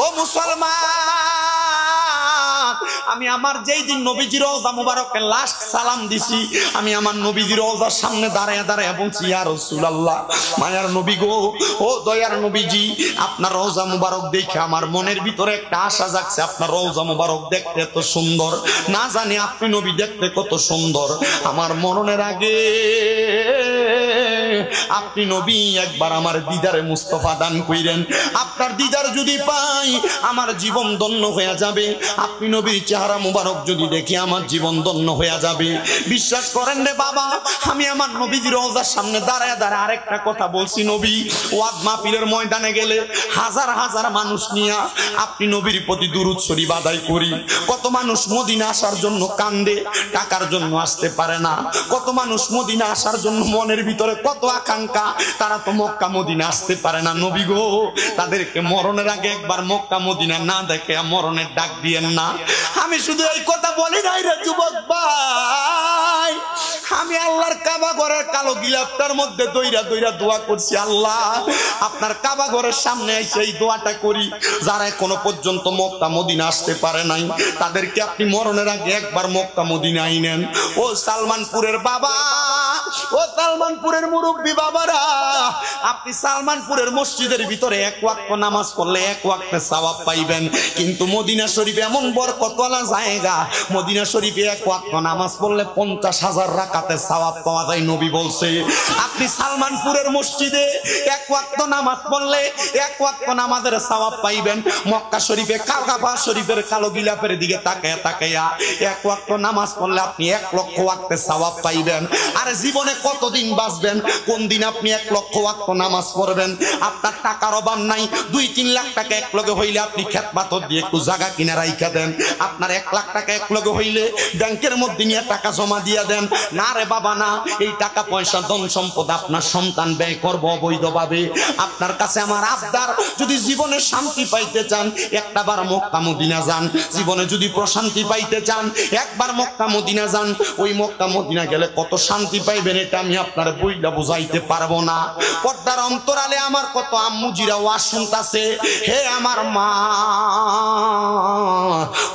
ও মুসলমান, আমি আমার যেই দিন নবীজির রওজা মুবারকে লাস্ট সালাম দিছি, আমি আমার নবীজির রওজার সামনে দাঁড়ায় দাঁড়ায় বলছি, ইয়া রাসূলুল্লাহ, মায়ার নবী গো, ও দয়ার নবীজি, আপনার রওজা মুবারক দেখে আমার মনের ভিতরে একটা আশা জাগছে। আপনার রওজা মুবারক দেখতে এত সুন্দর, না জানি আপনি নবী দেখতে কত সুন্দর। আমার মরণের আগে আপনি নবী একবার আমার দিদারে মুস্তাফা দান কইরেন। আপনার দিদার যদি পাই আমার জীবন ধন্য হয়ে যাবে। আপনি নবীর চেহারা মুবারক যদি দেখি আমার জীবন ধন্য হয়ে যাবে। বিশ্বাস করেন রে বাবা, আমি আমার নবীজির রওজার সামনে দাঁড়ায় দাঁড়ায় আরেকটা কথা বলছি, নবী ওয়াজ মাহফিলের ময়দানে গেলে হাজার হাজার মানুষ নিয়ে আপনি নবীর প্রতি দুরূদ শরীফ আদায় করি। কত মানুষ মদিনা আসার জন্য কান্দে, টাকার জন্য আসতে পারে না। কত মানুষ মদিনা আসার জন্য মনের ভিতরে কত আকাঙ্ক্ষা, তারা তো মক্কা মদিনা আসতে পারে না। নবী গো, তাদেরকে মরণের আগে একবার মক্কা মদিনা না দেখে মরণের ডাক দিয়েন না। আমি শুধু এই কথা বলি নাই রে যুবক ভাই, আমি আল্লাহর কাবা ঘরের কালো গিলাফটার মধ্যে দইরা দইরা দোয়া করছি, আল্লাহ আপনার কাবা ঘরের সামনে এসে এই দোয়াটা করি, যারা এখনো পর্যন্ত মক্কা মদিনা আসতে পারে নাই তাদেরকে আপনি মরণের আগে একবার মক্কা মদিনা আইনেন। ও সালমানপুরের বাবা, ও সালমানপুরের মুরব্বী বাবারা, আপনি সালমানপুরের মসজিদের ভিতরে এক ওয়াক্ত নামাজ পড়লে এক ওয়াক্তে সওয়াব পাইবেন, কিন্তু মদিনা শরীফ এমন বরকতওয়ালা জায়গা, মদিনা শরীফে এক ওয়াক্ত নামাজ পড়লে 50,000 রাকাতে সওয়াব পাওয়া যায়। নবী বলছে আপনি সালমানপুরের মসজিদে এক ওয়াক্ত নামাজ পড়লে এক ওয়াক্ত নামাজের সওয়াব পাইবেন। মক্কা শরীফে কাবা শরীফের কালো গিলাফের দিকে তাকায়া তাকায়া এক ওয়াক্ত নামাজ পড়লে আপনি 1 লক্ষ ওয়াক্তে সওয়াব পাইবেন। আর জীবনে কতদিন বাঁচবেন, কোন দিন আপনি 1 লক্ষ ওয়াক্ত নামাজ পড়বেন? আপনার টাকার অভাব নাই, 2-3 লাখ টাকা এক লগে হইলে আপনি খেত পাথর দিয়ে একটু জায়গা কিনে রাইখা দেন। আপনার 1 লাখ টাকা এক লগে হইলে ব্যাংকের মধ্যে নিয়ে টাকা জমা দিয়ে দেন। না রে বাবা না, এই টাকা পয়সা ধন সম্পদ আপনার সন্তান ব্যয় করবো অবৈধভাবে। আপনার কাছে আমার আবদার, যদি জীবনে শান্তি পাইতে চান একটাবার মক্কা মদিনা যান। জীবনে যদি প্রশান্তি পাইতে চান একবার মক্কা মদিনা যান। ওই মক্কা মদিনা গেলে কত শান্তি পাইবেন এটা আমি আপনার বইটা বুঝাইতে পারবো না। পর্দার অন্তরালে আমার কত আম্মুজিরা ওয়াজ শুনতাছে, হে আমার মা,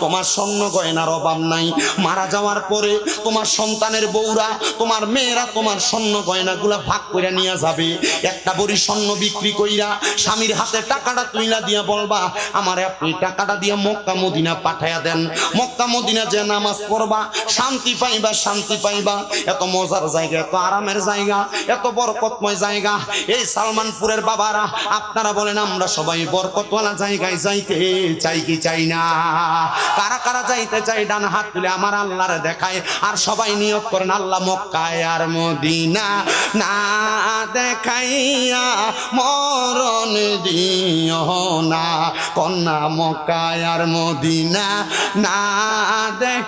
তোমার স্বর্ণ গয়নার অভাব নাই, মারা যাওয়ার পরে তোমার সন্তানের বউরা, তোমার মেয়েরা তোমার স্বর্ণ গয়নাগুলা ভাগ করে নিয়ে যাবে। একটা বড়ি স্বর্ণ বিক্রি কইরা স্বামীর হাতে টাকাটা তুইলা দিয়া বলবা, আমারে আপনি টাকাটা দিয়ে মক্কা মদিনা পাঠাইয়া দেন। মক্কা মদিনা যে নামাজ পড়বা শান্তি পাইবা, শান্তি পাইবা। এত মজার জায়গা, এত আরামের জায়গা, এত বরকতময় জায়গা। এই সালমানপুরের বাবারা আপনারা বলেন আমরা সবাই বরকতওয়ালা জায়গায় যাইতে চাই কি চাই না? কারা কারা যাইতে চাই ডান হাত তুলে আমার আল্লাহরে দেখায়, আর সবাই নিয়ত করেন আল্লাহ মক্কায় আর মদিনা না দেখাইয়া মরণ দিও না, কন্যা মক্কায় আর মদিনা না দেখ।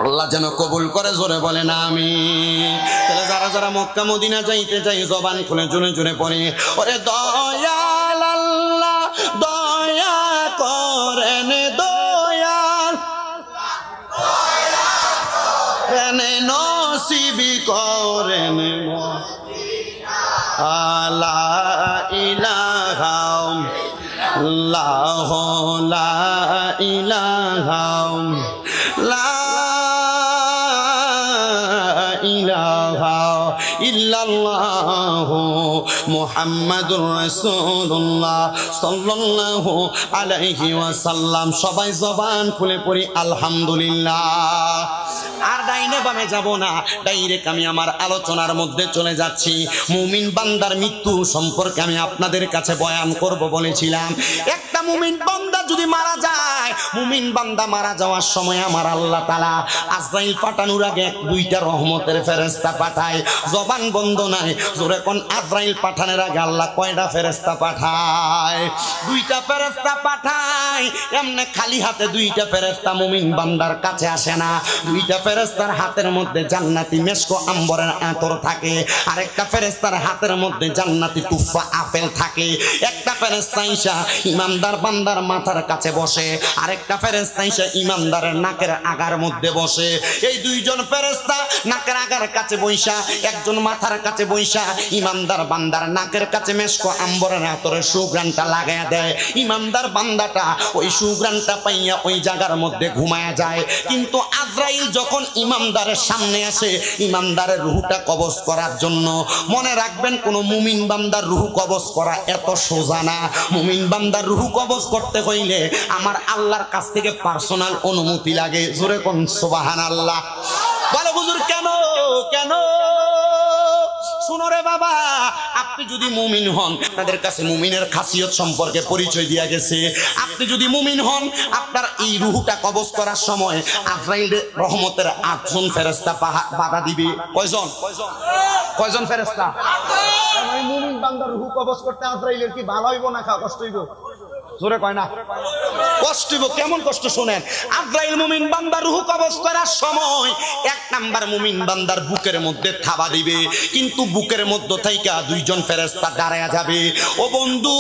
আল্লাহ যেন কবুল করে, জোরে বলে না আমি। তাহলে যারা যারা মক্কা মদিনা যাইতে চাই জবান খুলে জোরে জোরে পড়ে, ওরে দয়াল আল্লাহ দয়া করেন, দয়াল নসিব করেন লা ইলাহা ইল্লাল্লাহ, লা ইলাহা ইল্লাল্লাহু মুহাম্মাদুর রাসূলুল্লাহ সাল্লাল্লাহু আলাইহি ওয়াসাল্লাম। সবাই জবান খুলে পড়ি আলহামদুলিল্লাহ। আর ডাইনে বামে যাব না, ডাইরেক্ট আমি আমার আলোচনার মধ্যে চলে যাচ্ছি। মুমিন বান্দার মৃত্যু সম্পর্কে আমি আপনাদের কাছে বয়ান করব বলেছিলাম। একটা মুমিন বান্দা যদি মারা যায়, মুমিন বান্দা মারা যাওয়ার সময় আমার আল্লাহ তাআলা আজরাইল পাঠানোর আগে 2টা রহমতের ফেরেশতা পাঠায়। জবান বন্ধ নাই, জোরে কোন আজরাইল পাঠানোর আগে আল্লাহ কয়টা ফেরেশতা পাঠায়? 2টা ফেরেশতা পাঠায়। এমনি খালি হাতে 2টা ফেরেশতা মুমিন বান্দার কাছে আসে না। 2টা ফেরেশতার হাতের মধ্যে জান্নাতি মেশক আম্বরের আতর থাকে, আরেকটা ফেরেশতার হাতের মধ্যে জান্নাতি তুফা আপেল থাকে। একটা ফেরেশতা আইসা ইমানদার বান্দার মাথার কাছে বসে, আরেকটা ফেরেশতা আইসা ইমানদারের নাকের আগার মধ্যে বসে। এই দুইজন ফেরেশতা নাকের আগার কাছে বইসা, একজন মাথার কাছে বইসা ইমানদার বান্দার নাকের কাছে মেশকো আম্বরের আতরের সুঘ্রাণটা লাগায়া দেয়। ইমানদার বান্দাটা ওই সুঘ্রাণটা পাইয়া ওই জায়গার মধ্যে ঘুমায়া যায়। কিন্তু আজরাইল যখন ইমানদারের সামনে আসে ইমানদারের রূহটা কবজ করার জন্য, মনে রাখবেন কোন মুমিন বান্দার রূহ কবজ করা এত সোজা না। মুমিন বান্দার রূহ কবজ করতে হইলে আমার আল্লাহর কাছ থেকে পার্সোনাল অনুমতি লাগে। জোরে কোন সুবহানাল্লাহ। বলে হুজুর কেন কেন? শুনো রে বাবা, আপনি যদি মুমিন হন, তাদের কাছে মুমিনের খাসিয়ত সম্পর্কে পরিচয় দিয়া গেছে। আপনি যদি মুমিন হন, আপনার এই রূহটা কবজ করার সময় আজরাইল রহমতের 8 জন ফেরেশতা বাধা দিবে। কয়জন ফেরেশতা? মুমিন বান্দার রূহ কবজ করতে আজরাইলের কি ভালো হইব না কষ্ট হইব? জোরে কয় না, কষ্ট হইব। কেমন কষ্ট শুনেন। আজরাইল মুমিন বান্দার রূহ কবজ করার সময় 1 নাম্বার মুমিন বান্দার বুকের মধ্যে থাবা দিবে, কিন্তু বুকের মধ্য থেকে 2 জন ফেরেশতা দাঁড়ায়া যাবে। ও বন্ধু,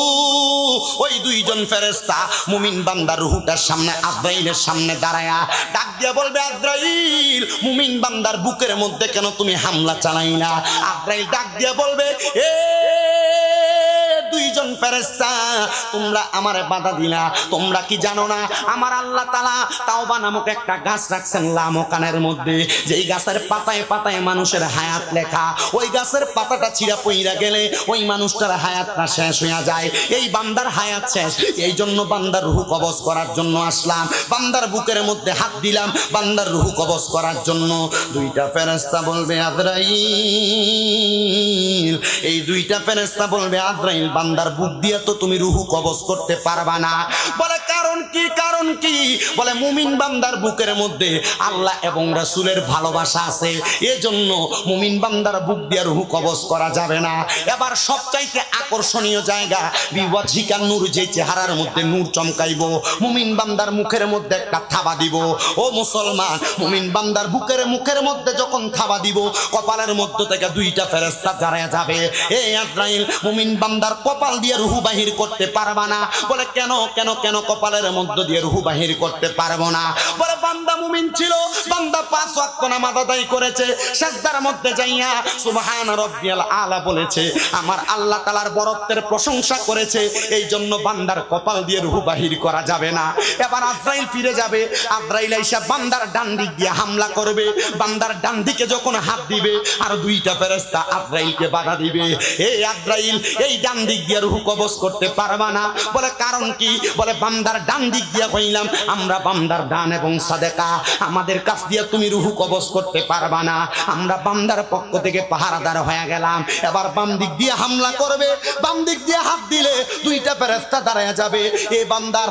ওই 2 জন ফেরেশতা মুমিন বান্দার রূহটার সামনে আজরাইলের সামনে দাঁড়ায়া ডাক দিয়া বলবে, আজরাইল মুমিন বান্দার বুকের মধ্যে কেন তুমি হামলা চালাইলা? আজরাইল ডাক দিয়া বলবে, এ 2 জন ফেরেশতা, তোমরা আমারে বাধা দিলা। তোমরা কি জানো না আমার আল্লাহ তাআলা তাওবা নামক একটা গাছ রাখছেন লামকানের মধ্যে, যেই গাছের পাতায় পাতায় মানুষের হায়াত লেখা। ওই গাছের পাতাটা ছিঁড়া পইরা গেলে ওই মানুষটার হায়াতটা শেষ হয়ে যায়। এই বান্দার হায়াত শেষ, এই জন্য বান্দার রূহ কবজ করার জন্য আসলাম। বান্দার বুকের মধ্যে হাত দিলাম বান্দার রূহ কবজ করার জন্য। 2টা ফেরেশতা বলবে, আজরাইল, এই 2টা ফেরেশতা বলবে, আজরাইল বান্দার বুক দিয়ে তো তুমি রূহ কবজ করতে পারবা না। বলে কারণ কি? কারণ কি? বলে মুমিন বান্দার বুকের মধ্যে আল্লাহ এবং রাসূলের ভালোবাসা আছে, এজন্য মুমিন বান্দার বুক দিয়ে রূহ কবজ করা যাবে না। এবার সবচাইতে আকর্ষণীয় জায়গা বিওয়াজিকার নূর, যে চেহারার মধ্যে নূর চমকাইব, মুমিন বান্দার মুখের মধ্যে একটা থাবা দিব। ও মুসলমান, মুমিন বান্দার মুখের মধ্যে যখন থাবা দিব, কপালের মধ্য থেকে 2টা ফেরেশতা দাঁড়ায় যাবে। এই আজরাইল মুমিন বান্দার কপাল দিয়ে রূহ বাহির করতে পারবা না। বলে কেন কেন কেন কপালের মধ্য দিয়ে রূহ বাহির করতে পারবো না? বলে বান্দা মুমিন ছিল, বান্দা 5 ওয়াক্ত নামাজ আদায় করেছে, সিজদার মধ্যে যাইয়া সুবহান রাব্বিয়াল আলা বলেছে, আমার আল্লাহ তাআলার বরত্বের প্রশংসা করেছে, এই জন্য বান্দার কপাল দিয়ে রূহ বাহির করা যাবে না। এবার আজরাইল ফিরে যাবে, আজরাইল আইসা বান্দার ডান দিক দিয়ে হামলা করবে। বান্দার ডান দিকে যখন হাত দিবে, আর 2টা ফেরেশতা আজরাইলকে বাধা দিবে। এই আজরাইল এই ডান দিক দিয়ে রূহ কবজ করতে পারবা না। বলে কারণ কি? বলে বান্দার ডান দিক দিয়ে কইলাম আমরা বান্দার ডান এবং সাদেকা, আমাদের কাছ দিয়ে তুমি রূহ কবজ করতে পারবা না। আমরা বান্দার পক্ষ থেকে পাহারাদার হয়ে গেলাম। এবার বাম দিক দিয়ে হামলা করবে, বাম দিক দিয়ে হাত দিলে 2টা ফেরেশতা দাঁড়ায় যাবে। এই বান্দার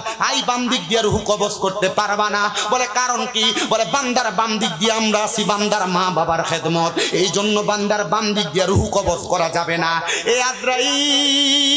বাম দিক দিয়ে রূহ কবজ করতে পারবা না। বলে কারণ কি? বলে বান্দার বাম দিক দিয়ে আমরা আছি বান্দার মা বাবার খেদমত, এই জন্য বান্দার বাম দিক দিয়ে রূহ কবজ করা যাবে না। এই আজরাইল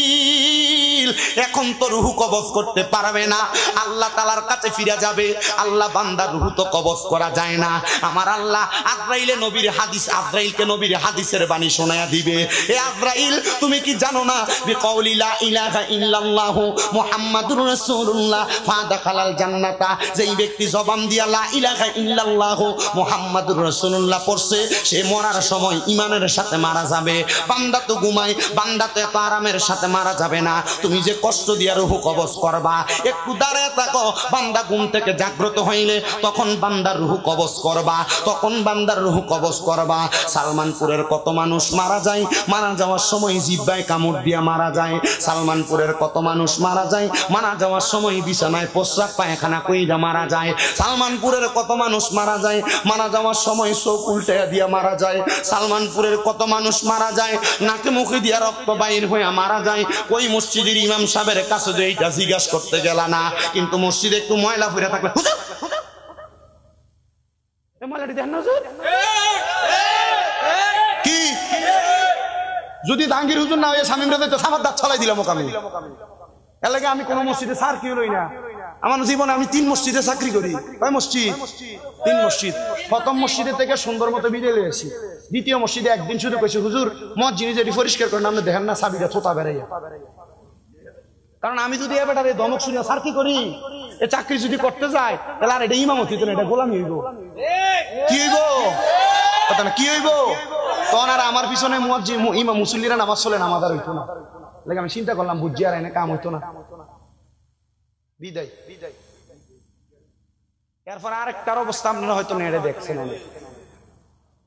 এখন তো রূহ কবজ করতে পারবে না, আল্লাহ তাআলার কাছে ফিরে যাবে। আল্লাহ বান্দার রূহ তো কবজ করা যায় না। আমার আল্লাহ আজরাইলে নবীর হাদিস, আজরাইলকে নবীর হাদিসের বাণী শোনায়া দিবে। এ আজরাইল, তুমি কি জানো না বিকাউলি লা ইলাহা ইল্লাল্লাহ মুহাম্মাদুর রাসূলুল্লাহ ফাদাখালাল জান্নাতা, যেই ব্যক্তি জবান দিয়া লা ইলাহা ইল্লাল্লাহ মুহাম্মাদুর রাসূলুল্লাহ পড়ছে, সে মরার সময় ঈমানের সাথে মারা যাবে। বান্দা তো ঘুমায়, বান্দা তো এত আরামের সাথে মারা যাবে না। তুমি যে কষ্ট দিয়া রূহ কবজ করবা, একটু দাঁড়ায় থাকো, বান্দা ঘুম থেকে জাগ্রত হইলে তখন বান্দার রূহ কবজ করবা, তখন বান্দার রূহ কবজ করবা। সালমানপুরের কত মানুষ মারা যায়, মারা যাওয়ার সময় জিহ্বায় কামড় দিয়া মারা যায়। সালমানপুরের কত মানুষ মারা যায়, মারা যাওয়ার সময় বিছানায় প্রস্রাব পায়খানা কইরা মারা যায়। সালমানপুরের কত মানুষ মারা যায়, মারা যাওয়ার সময় চোখ উল্টে দিয়া মারা যায়। সালমানপুরের কত মানুষ মারা যায়, নাকে মুখে দিয়া রক্ত বাইর হয়ে মারা যায়। ওই মসজিদের ইমাম সাহেবের কাছে যে এইটা জিজ্ঞাসা করতে গেল না, কিন্তু মসজিদে একটু ময়লা ফুরে থাকলে কি যদি জাহাঙ্গীর হুজুর না হয়ে স্বামী তো সামার দাঁত ছলাই দিলাম ওকে। এর লাগে আমি কোন মসজিদে সার কি হলোই না। আমার জীবনে আমি 3 মসজিদে চাকরি করি। কয় মসজিদ? 3 মসজিদ। প্রথম মসজিদে থেকে সুন্দর মতো বিদায় লইছি। দ্বিতীয় মসজিদে একদিন শুধু কইছি, হুজুর মসজিদ যেটি পরিষ্কার করেন, আপনি দেখেন না চাবিটা থোতা বেড়াইয়া। কারণ আমি যদি এ বেটারে ধমক শুনে স্যার কি করি, এ চাকরি যদি করতে যায় তাহলে আর এটা ইমামতি তো না, এটা গোলামি হইব। কি হইব কথা না, কি হইব? তখন আর আমার পিছনে ইমাম মুসল্লিরা নামাজ চলে, নামাজ আর হইতো না। লাগে আমি চিন্তা করলাম বুঝছি আর এনে কাম হইতো না, বিদায়। এরপর আরেকটার অবস্থা আপনারা হয়তো নেড়ে দেখছেন, অনেক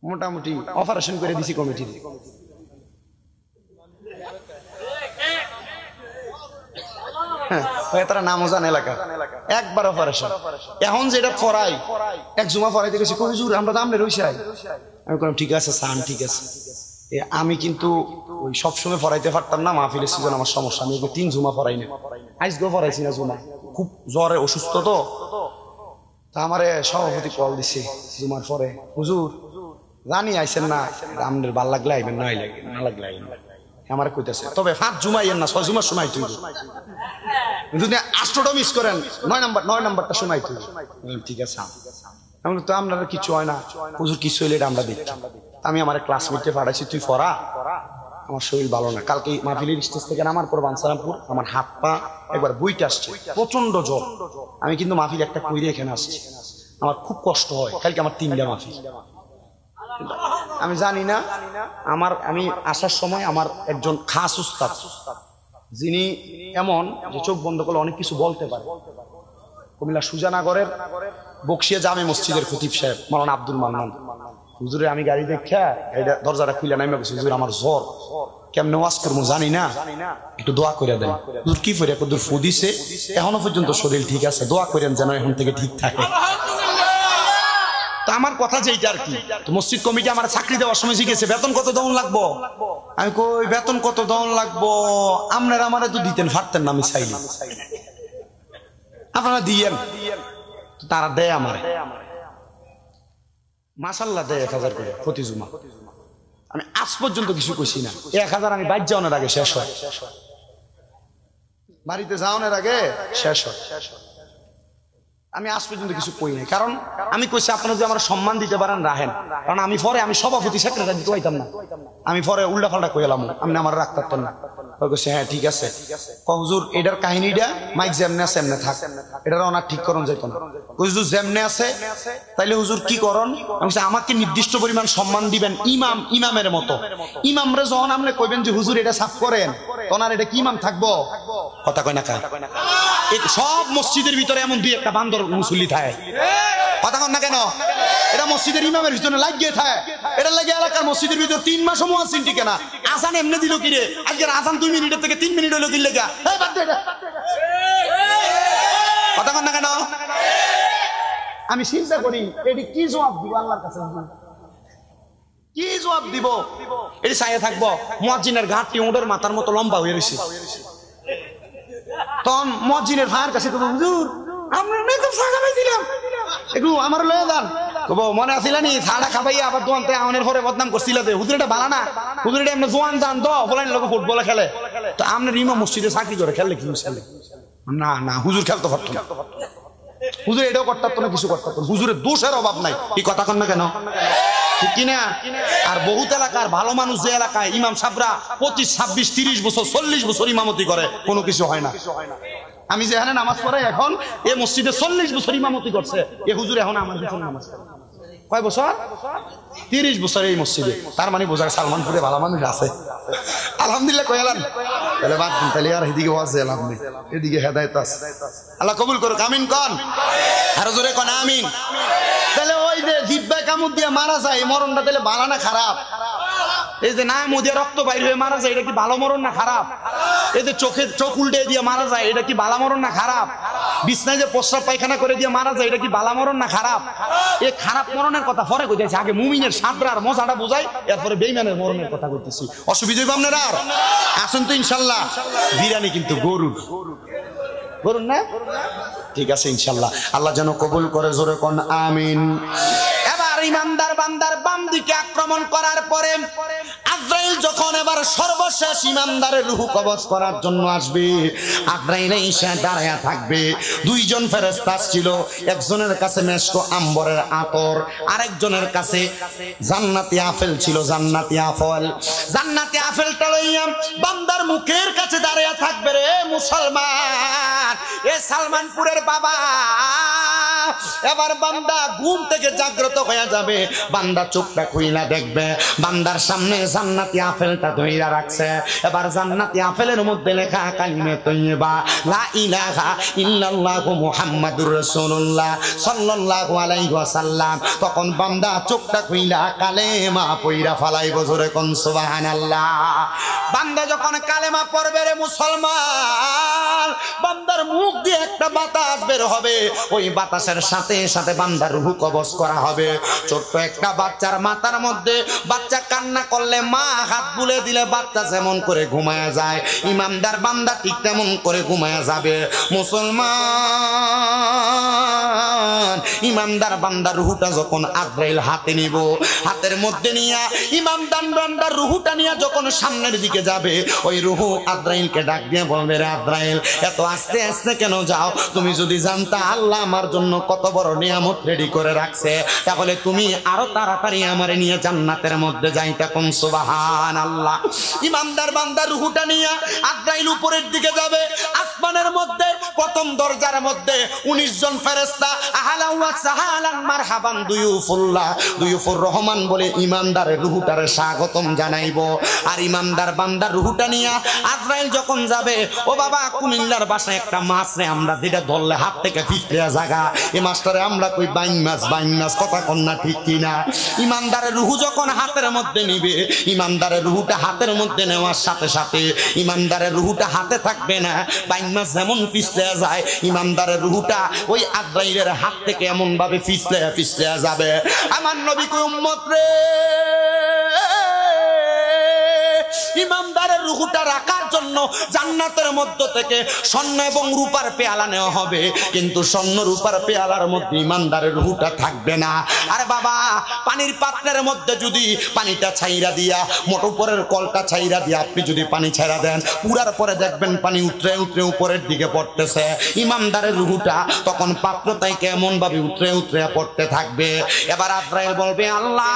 মোটামুটি অপারেশন করে দিছি কমিটি। তারা নামও জানে এলাকা, একবার অপারেশন। এখন যেটা ফরাই, এক জুমা ফরাইতে গেছি, হুজুর আমরা তো আমনে রইছি। আমি বললাম ঠিক আছে সান, ঠিক আছে। আমি কিন্তু ওই সবসময় ফরাইতে পারতাম না, মাহফিলের সিজন আমার সমস্যা, আমি 3 জুমা ফরাই না, আজকেও ফরাইছি না জুমা, খুব জ্বরে অসুস্থ তো। তা আমারে সভাপতি কল দিছে জুমার পরে, হুজুর জানি আইসেন না, আপনার ভাল লাগলে আইবেন, না না লাগলে আইবেন। আমার কইতেছে তবে 5 জুমাইয়েন না, 6 জুমার সময় তুই যদি 8টা মিস করেন 9 নাম্বারটা সময় তুই। ঠিক আছে, আমি তো আপনারা কিছু হয় না হুজুর, কিছু হইলে এটা আমরা দেখি। আমি আমার ক্লাসমেটকে পাঠাইছি, তুই পড়া, আমার শরীর ভালো না। কালকে মাহফিলের স্টেজ থেকে নামার পর বানসারামপুর আমার হাত পা একবার বইতে আসছে, প্রচন্ড জ্বর। আমি কিন্তু মাহফিল একটা কইরে এখানে আসছি, আমার খুব কষ্ট হয়। কালকে আমার 3টা মাহফিল, আমি জানি না। আমি আসার সময় আমার একজন খাস উস্তাদ, যিনি এমন যে চোখ বন্ধ করলে অনেক কিছু বলতে পারে, কুমিল্লা সুজানগরের বকশিয়া জামে মসজিদের খতিব সাহেব মাওলানা আব্দুল মান্নান। হুজুরে আমি গাড়ি দেখা এটা দরজাটা খুলে নাইমা গেছি, হুজুর আমার জ্বর, কেমনে ওয়াজ করবো জানি না, একটু দোয়া করে দেন। হুজুর কি করে, কত ফু দিছে, এখনো পর্যন্ত শরীর ঠিক আছে, দোয়া করেন যেন এখন থেকে ঠিক থাকে। তো আমার কথা যেটা আর কি, তো মসজিদ কমিটি আমার চাকরি দেওয়ার সময় শিখেছে বেতন কত দেওয়ান লাগবো। আমি কই বেতন কত দেওয়ান লাগবো, আপনারা আমারে তো দিতেন পারতেন না, আমি চাইনি, আপনারা দিয়েন। তারা দেয় আমার, মাশাআল্লাহ দেয় 1000 করে প্রতি জুমা। আমি আজ পর্যন্ত কিছু কইছি না, 1000 আমি বাইর যাওয়ার আগে শেষ হয়, বাড়িতে যাওয়ার আগে শেষ হয়। আমি আজ পর্যন্ত কিছু কই নাই, কারণ আমি কইছি আপনারা যদি আমার সম্মান দিতে পারেন রাখেন, কারণ আমি পরে আমি সভাপতি সেক্রেটারি দিতে পাইতাম না, আমি পরে উল্টা পাল্টা কই এলাম, আমি আমার রাখতে পারতাম না। কইছে হ্যাঁ ঠিক আছে, হুজুর এটার কাহিনীটা মাইক যেমনে আছে এমনে থাক, এটার অনার ঠিক করুন যাইতো না। হুজুর যেমনে আছে তাইলে হুজুর কি করুন, আমি আমাকে নির্দিষ্ট পরিমাণ সম্মান দিবেন, ইমামের মতো। ইমামরে যখন আপনি কইবেন যে হুজুর এটা সাফ করেন, তখন এটা কি ইমাম থাকবো, কথা কয় না কা। সব মসজিদের ভিতরে এমন 2-1টা বান্দর মুসল্লি থাকে, কথা কন না কেন? এটা মসজিদের ইমামের ভিতরে লাগিয়ে থাকে, এটা লাগে এলাকার মসজিদের ভিতরে 3 মাস মুয়াজ্জিন টিকে না। আজান এমনি দিল কি রে, আজকের আজান 2 মিনিটের থেকে 3 মিনিট হইলো দিল লাগা, এই বাদ দে এটা, কথা কন না কেন? আমি চিন্তা করি এটি কি জবাব দিব আল্লাহর কাছে, কি জবাব দিব? এটি চাইয়ে থাকবো মুয়াজ্জিনের ঘাটটি ওদের মাথার মতো লম্বা হয়ে রয়েছে। তখন মুয়াজ্জিনের ভাইয়ের কাছে কইব, হুজুর আমরা মেকআপ সাজাই দিলাম, একটু আমার লয়ে যান। কব মনে আছিল নি ছাড়া খাবাইয়া আবার দোয়ানতে আউনের পরে বদনাম করছিল, হুজুর এটা বালা না, হুজুর এটা এমনি জোয়ান জান তো বলেন লোক ফুটবল খেলে, তো আপনার ইমাম মসজিদে চাকরি করে খেললে কি খেলে না? না হুজুর খেলতে পারতো না, হুজুর এটাও করতে পারতো না, কিছু করতে পারতো, হুজুরের দোষের অভাব নাই, এই কথা কন না কেন? ঠিক কিনা? আর বহুত এলাকার ভালো মানুষ যে এলাকায় ইমাম সাহেবরা 25, 26, 30 বছর 40 বছর ইমামতি করে, কোনো কিছু হয় না। আমি যেখানে নামাজ পড়াই এখন এ মসজিদে 40 বছর ইমামতি করছে, এ হুজুর এখন আমার পিছনে নামাজ পড়ে কয় বছর? 30 বছর এই মসজিদে। তার মানে বোঝা সালমানপুরে ভালো মানুষ আছে, আলহামদুলিল্লাহ কইলাম। তাহলে বাদ দিন, তাহলে আর এদিকে ওয়াজ এলাম নেই, এদিকে হেদায়েত আছে, আল্লাহ কবুল করুক, আমিন কন, আরো জোরে কন আমিন। তাহলে ওই যে জিব্বায় কামড় দিয়ে মারা যায়, এই মরণটা তাহলে ভালো না খারাপ? এই যে না মুদিয়া রক্ত বাইর হয়ে মারা যায়, এটা কি ভালো মরণ না খারাপ? এই যে চোখ উল্টে দিয়ে মারা যায়, এটা কি ভালো মরণ না খারাপ? বিছনায় যে প্রস্রাব পায়খানা করে দিয়ে মারা যায়, এটা কি ভালো মরণ না খারাপ? এই খারাপ মরণের কথা পরে কইতেছি, আগে মুমিনের সাদরার মজাটা বোঝাই, এরপরে বেঈমানের মরণের কথা কইতেছি। অসুবিধা হইব আপনারা? আর আসুন তো ইনশাআল্লাহ। বিরিয়ানি কিন্তু গরুর না? ঠিক আছে ইনশাআল্লাহ, আল্লাহ যেন কবুল করে, জোরে কোন আমিন। এবার ইমানদার বান্দার বাম দিকে আক্রমণ করার পরে আজরাইল যখন এবার সর্বশেষ ইমানদারের রূহ কবজ করার জন্য আসবে, আজরাইল এসে দাঁড়ায়া থাকবে। 2 জন ফেরেশতা ছিল, একজনের কাছে মেশক আম্বরের আতর, আরেকজনের কাছে জান্নাতি আপেল ছিল, জান্নাতি আপেলটা লইয়া বান্দার মুখের কাছে দাঁড়ায়া থাকবে। রে মুসা মুসলমান, এ সালমানপুরের বাবা, এবার বান্দা ঘুম থেকে জাগ্রত হয়ে যাবে, বান্দা চোখটা খুইলা দেখবে, বান্দার সামনে জান্নাতি আপেলটা ধইরা রাখছে। এবার জান্নাতি আপেলের মধ্যে লেখা কালিমে তৈয়বা লা ইলাহা ইল্লাল্লাহু মুহাম্মাদুর রাসূলুল্লাহ সাল্লাল্লাহু আলাইহি ওয়াসাল্লাম। তখন বান্দা চোখটা খুইলা কালেমা পইরা ফালাইব, জোরে কোন সুবহানাল্লাহ। বান্দা যখন কালেমা পড়বে রে মুসলমান, বান্দার মুখ দিয়ে একটা বাতাস বের হবে, ওই বাতাসের সাথে সাথে বান্দার রূহ কবজ করা হবে। ছোট্ট একটা বাচ্চার মাথার মধ্যে, বাচ্চা কান্না করলে মা হাত বুলে দিলে বাচ্চা যেমন করে ঘুমায়া যায়, ইমানদার বান্দা ঠিক তেমন করে ঘুমায়া যাবে। মুসলমান, ইমানদার বান্দার রূহটা যখন আজরাইল হাতে নিব, হাতের মধ্যে নিয়া ইমানদার বান্দার রূহটা নিয়ে যখন সামনের দিকে যাবে, ওই রূহ আজরাইলকে ডাক দিয়ে বলবে, রে আজরাইল, এত আস্তে আস্তে কেন যাও? তুমি যদি জানতা আল্লাহ আমার জন্য কত বড় নিয়ামত রেডি করে রাখছে, তাহলে তুমি আরো তাড়াতাড়ি আমারে নিয়ে জান্নাতের মধ্যে যাইতা। কোন সুবহানাল্লাহ। ইমানদার বান্দার রূহটা নিয়ে আজরাইল উপরের দিকে যাবে। আসমানের মধ্যে প্রথম দরজার মধ্যে 19 জন ফেরেশতা আহলান ওয়া সাহলান মারহাবান দুয়ুফুল্লাহ, দুয়ুফুর রহমান বলে ইমানদারের রূহটারে স্বাগতম জানাইবো। আর ইমানদার বান্দার রূহটা নিয়ে আজরাইল যখন যাবে, ও বাবা, কুমিল্লার বাসায় একটা মাছ রে আমরা যেটা ধরলে হাত থেকে ফিসলিয়া জায়গা, এই মাছটারে আমরা কই বাইং মাছ, বাইং মাছ, কথা কন্যা ঠিক কিনা? ইমানদারের রূহ যখন হাতের মধ্যে নিবে, ইমানদারের রূহটা হাতের মধ্যে নেওয়ার সাথে সাথে ইমানদারের রূহটা হাতে থাকবে না। বাইং মাছ যেমন ফিসলিয়া যায়, ইমানদারের রূহটা ওই আজরাইলের হাত থেকে এমন ভাবে ফিসলিয়া ফিসলিয়া যাবে। আমার নবী কই, উম্মত রে, ইমানদারের রূহটা রাখার জন্য জান্নাতের মধ্য থেকে স্বর্ণ এবং রূপার পেয়ালা নেওয়া হবে, কিন্তু স্বর্ণ রূপার পেয়ালার মধ্যে ইমানদারের রূহটা থাকবে না। আরে বাবা, পানির পাত্রের মধ্যে যদি পানিটা ছাইরা দিয়া, মোটর কলটা ছাইরা দিয়া আপনি যদি পানি ছাইরা দেন, পুরার পরে দেখবেন পানি উতরে উতরে উপরের দিকে পড়তেছে। ইমানদারের রূহটা তখন পাত্র তাই কেমন ভাবে উতরে উতরে পড়তে থাকবে। এবার আজরাইল বলবে, আল্লাহ,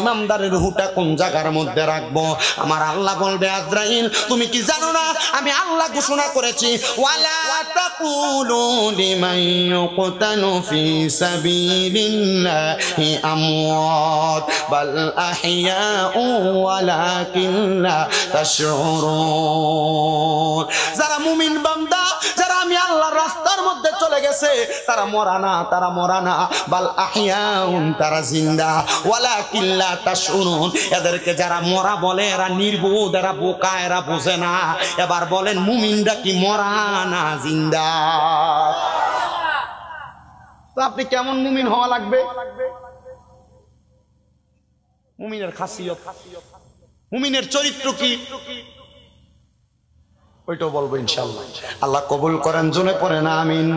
ইমানদারের রূহটা কোন জায়গার মধ্যে রাখবো? আমার আল্লাহ বলবে, আজরাইল, তুমি কি জানো না আমি আল্লাহ ঘোষণা করেছি, ওয়ালা তাকুলু লিমান ইউকতালু ফি সাবিলিল্লাহি আমওয়াত বাল আহইয়াউ ওয়ালাকিন লা তাশউরুন। যারা মুমিন বান্দা, যারা আমি আল্লাহর রাস্তার মধ্যে চলে গেছে, তারা মরা না, তারা মরা না, বাল আহইয়াউন, তারা জিন্দা, ওয়ালাকিন লা তাশউরুন। এদেরকে যারা মরা বলে এরা নির্বোধ, এরা বোকা, এরা বোঝে না। এবার বলেন, মুমিনরা কি মরা না জিন্দা? তো আপনি কেমন মুমিন হওয়া লাগবে? মুমিনের খাসিয়ত, মুমিনের চরিত্র কি, ওইটাও বলবো ইনশাআল্লাহ। আল্লাহ কবুল করেন, জোরে পড়েন আমিন।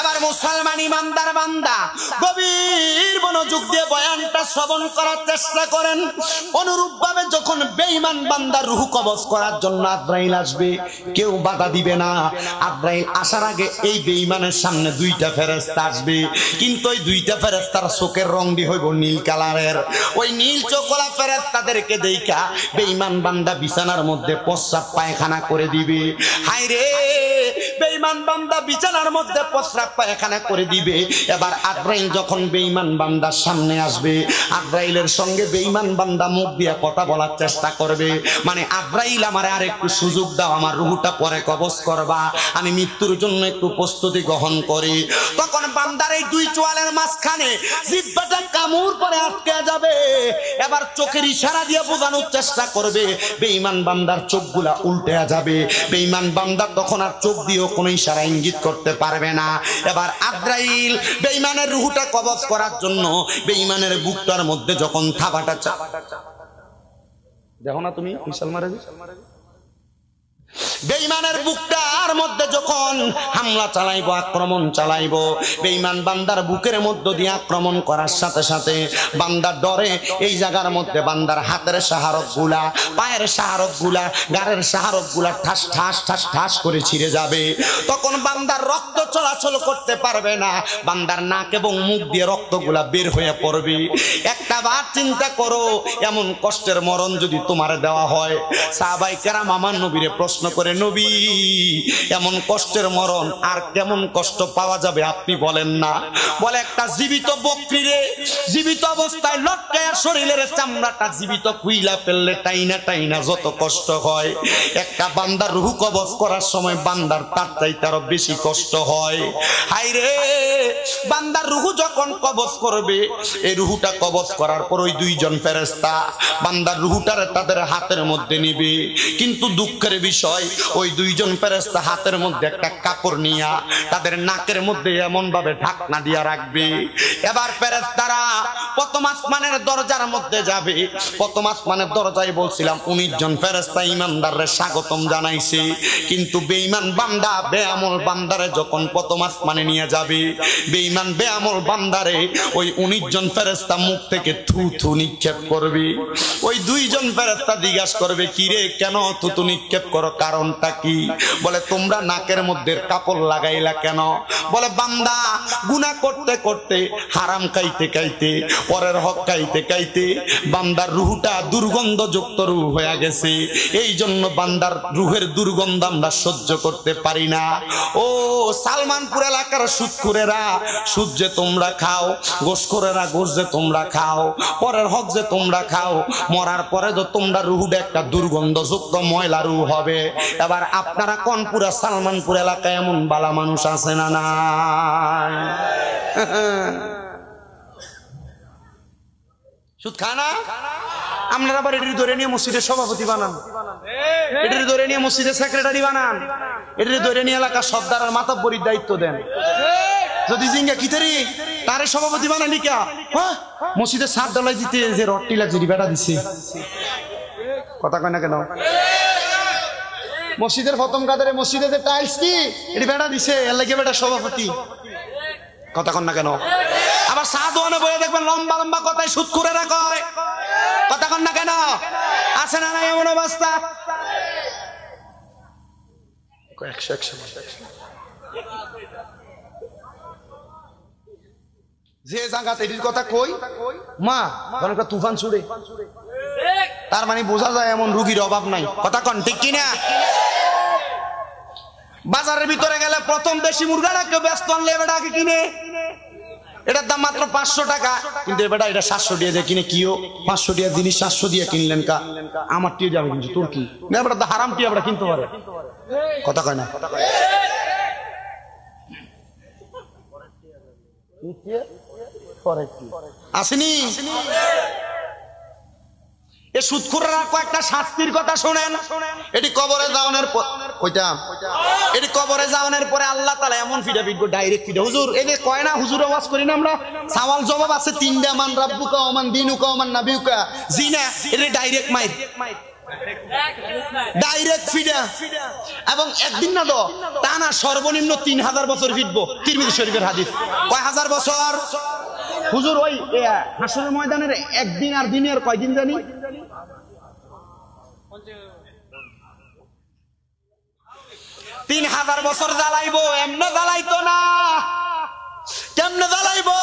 এবার মুসলমান ইমানদার বান্দা গভীর মনোযোগ দিয়ে বয়ানটা শ্রবণ করার চেষ্টা করেন। অনুরূপ ভাবে যখন বেঈমান বান্দার রূহ কবজ করার জন্য আজরাইল আসবে, কেউ বাধা দিবে না। আজরাইল আসার আগে এই বেঈমানের সামনে দুইটা ফেরেশতা আসবে, কিন্তু ওই দুইটা ফেরেশতার চোখের রংটি হইব নীল কালারের। ওই নীল চোখওয়ালা ফেরেশতাদেরকে দেইখা বেঈমান বান্দা বিছানার মধ্যে প্রস্রাব পায়খানা করে দিবে। হায় রে, বেঈমান বান্দা বিছানার মধ্যে প্রস্রাব পায়খানা করে দিবে। এবার আজরাইল যখন বেঈমান বান্দার সামনে আসবে, আজরাইলের সঙ্গে বেঈমান বান্দা মুখ দিয়ে কথা বলার চেষ্টা করবে, মানে আজরাইল আমারে আর একটু সুযোগ দাও, আমার রূহটা পরে কবজ করবা, আমি মৃত্যুর জন্য একটু প্রস্তুতি গ্রহণ করি। তখন বান্দার এই দুই চোয়ালের মাঝখানে জিহ্বাটা কামড় পরে আটকে যাবে। এবার চোখের ইশারা দিয়ে বোঝানোর চেষ্টা করবে, বেঈমান বান্দার চোখগুলা উল্টে যাবে। বেঈমান বান্দা তখন আর চোখ দিয়েও কোনো ইশারা ইঙ্গিত করতে পারবে না। এবার আজরাইল বেঈমানের রূহটা কবজ করার জন্য বেঈমানের বুকটার মধ্যে যখন থাবাটা দেখো না তুমি, মুসলমানের বেঈমানের বুকটার মধ্যে যখন হামলা চালাইবো, আক্রমণ চালাইবো, বেঈমান বান্দার বুকের মধ্য দিয়ে আক্রমণ করার সাথে সাথে বান্দার ডরে এই জায়গার মধ্যে বান্দার হাতের শাহারত গুলা, পায়ের শাহারত গুলা, গাড়ের শাহারত গুলা ঠাস ঠাস ঠাস ঠাস করে ছিঁড়ে যাবে। তখন বান্দার রক্ত চলাচল করতে পারবে না, বান্দার নাক এবং মুখ দিয়ে রক্তগুলা বের হয়ে পড়বে। একটা বার চিন্তা করো, এমন কষ্টের মরণ যদি তোমার দেওয়া হয়। সাহাবায়ে কেরাম আমার নবীরে প্রশ্ন করে, নবী এমন কষ্টের মরণ আর কেমন কষ্ট পাওয়া যাবে আপনি বলেন না। বলে একটা জীবিত বকরিরে জীবিত অবস্থায় লটকায়া শরীরের চামড়াটা জীবিত কুইলা ফেললে টাইনা টাইনা যত কষ্ট হয়, একটা বান্দার রূহ কবজ করার সময় বান্দার তার চাইতে আরো বেশি কষ্ট হয়। হায় রে, বান্দার রূহ যখন কবজ করবে, এই রূহটা কবজ করার পর ওই দুইজন ফেরেশতা বান্দার রূহটারে তাদের হাতের মধ্যে নিবে। কিন্তু দুঃখের বিষয়, ওই দুইজন ফেরেশতা হাতের মধ্যে একটা কাপড় নিয়া তাদের নাকের মধ্যে এমন ভাবে ঢাকনা দিয়া রাখবে। এবার ফেরেশতারা প্রথম আসমানের দরজার মধ্যে যাবে। প্রথম আসমানের দরজায় বলছিলাম 19 জন ফেরেশতা ঈমানদাররে স্বাগতম জানাইছে, কিন্তু বেঈমান বান্দা বেআমল বান্দারে যখন প্রথম আসমানে নিয়ে যাবে, বেঈমান বেআমল বান্দারে ওই 19 জন ফেরেশতা মুখ থেকে থু থু নিক্ষেপ করবে। ওই দুইজন ফেরেশতা জিজ্ঞাসা করবে, কি রে কেন থুতু নিক্ষেপ করো, কারণটা কি? বলে তোমরা নাকের মধ্যে কাপড় লাগাইলা কেন? বলে বান্দা গুনাহ করতে করতে, হারাম খাইতে খাইতে, পরের হক খাইতে খাইতে বান্দার রূহটা দুর্গন্ধযুক্ত রূহ হয়ে গেছে, এই জন্য বান্দার রূহের দুর্গন্ধ আমরা সহ্য করতে পারি না। ও সালমানপুর এলাকার সুদখোরেরা, সুদ যে তোমরা খাও, গোশখোরেরা গোশ যে তোমরা খাও, পরের হক যে তোমরা খাও, মরার পরে তো তোমরা রূহটা একটা দুর্গন্ধযুক্ত ময়লা রূহ হবে। এবার আপনারা কোন পুরা সালমানপুর এলাকায় এমন বালা মানুষ আছে না নাই? সুদ খানা আপনারা আবার এটি ধরে নিয়ে মসজিদের সভাপতি বানান, এটি ধরে নিয়ে মসজিদের সেক্রেটারি বানান, এটি ধরে নিয়ে এলাকার সর্দার আর মাতাব্বরির দায়িত্ব দেন। যদি জিঙ্গা কিতারি তারে সভাপতি বানালি কা? মসজিদের সাত ডালাই দিতে যে রডটি লাগছে বেটা দিছে, কথা কয় না কেন? মসজিদের প্রথম কাতারে মসজিদে যে টাইলস কি এটি বেটা দিছে, এর লাগে বেটা সভাপতি, কথা কন না কেন? আবার সাধুয়ানে বলে দেখবেন লম্বা লম্বা কথায় সুদখোরেরা কয়, কথা কন না কেন? আছে না নাই এমন অবস্থা? যে জায়গাতে এটির কথা কই মা একটা তুফান ছুড়ে, তার মানে বোঝা যায় এমন রুগীর অভাব নাই, কথা কন ঠিক কিনা? বাজারের ভিতরে গেলে প্রথম দেশি মুরগাটা কেউ ব্যস্ত আনলে এটাকে কিনে, এটার দাম মাত্র 500 টাকা, কিন্তু এবার এটা 700 দিয়ে কিনে। কিও 500 টাকা জিনিস 700 দিয়ে কিনলেন কা? আমার টিয়ে যাবে কিন্তু তোর কি না, এবার হারাম টিয়ে আমরা কিনতে পারে, কথা কয় না? আসেনি এ সুদখোররা কয়েকটা শাস্তির কথা শোনেন। এটি কবরে যাওয়ানোর পর এটি কবরে যাওয়ানোর পরে আল্লাহ তাআলা এমন ফিডা বিগো ডাইরেক্ট ফিডা, হুজুর এই যে কয় না হুজুর আওয়াজ করি না আমরা, সওয়াল জবাব আছে 3টা, মান রাব্বুকা ওয়া মান দিনুকা ওয়া মান নাবিয়ুকা, জিনা এটি ডাইরেক্ট মাইর, ডাইরেক্ট ফিডা। এবং একদিন না তো তা না, সর্বনিম্ন 3000 বছর ফিরবো। তিরমিজি শরীফের হাদিস। কয় হাজার বছর হুজুর? ওই হাসরের ময়দানের একদিন আর দিনের কয়দিন জানি? 3000 বছর জ্বালাইবো। এমনে জ্বালাইতো না, কেমনে জ্বালাইবো?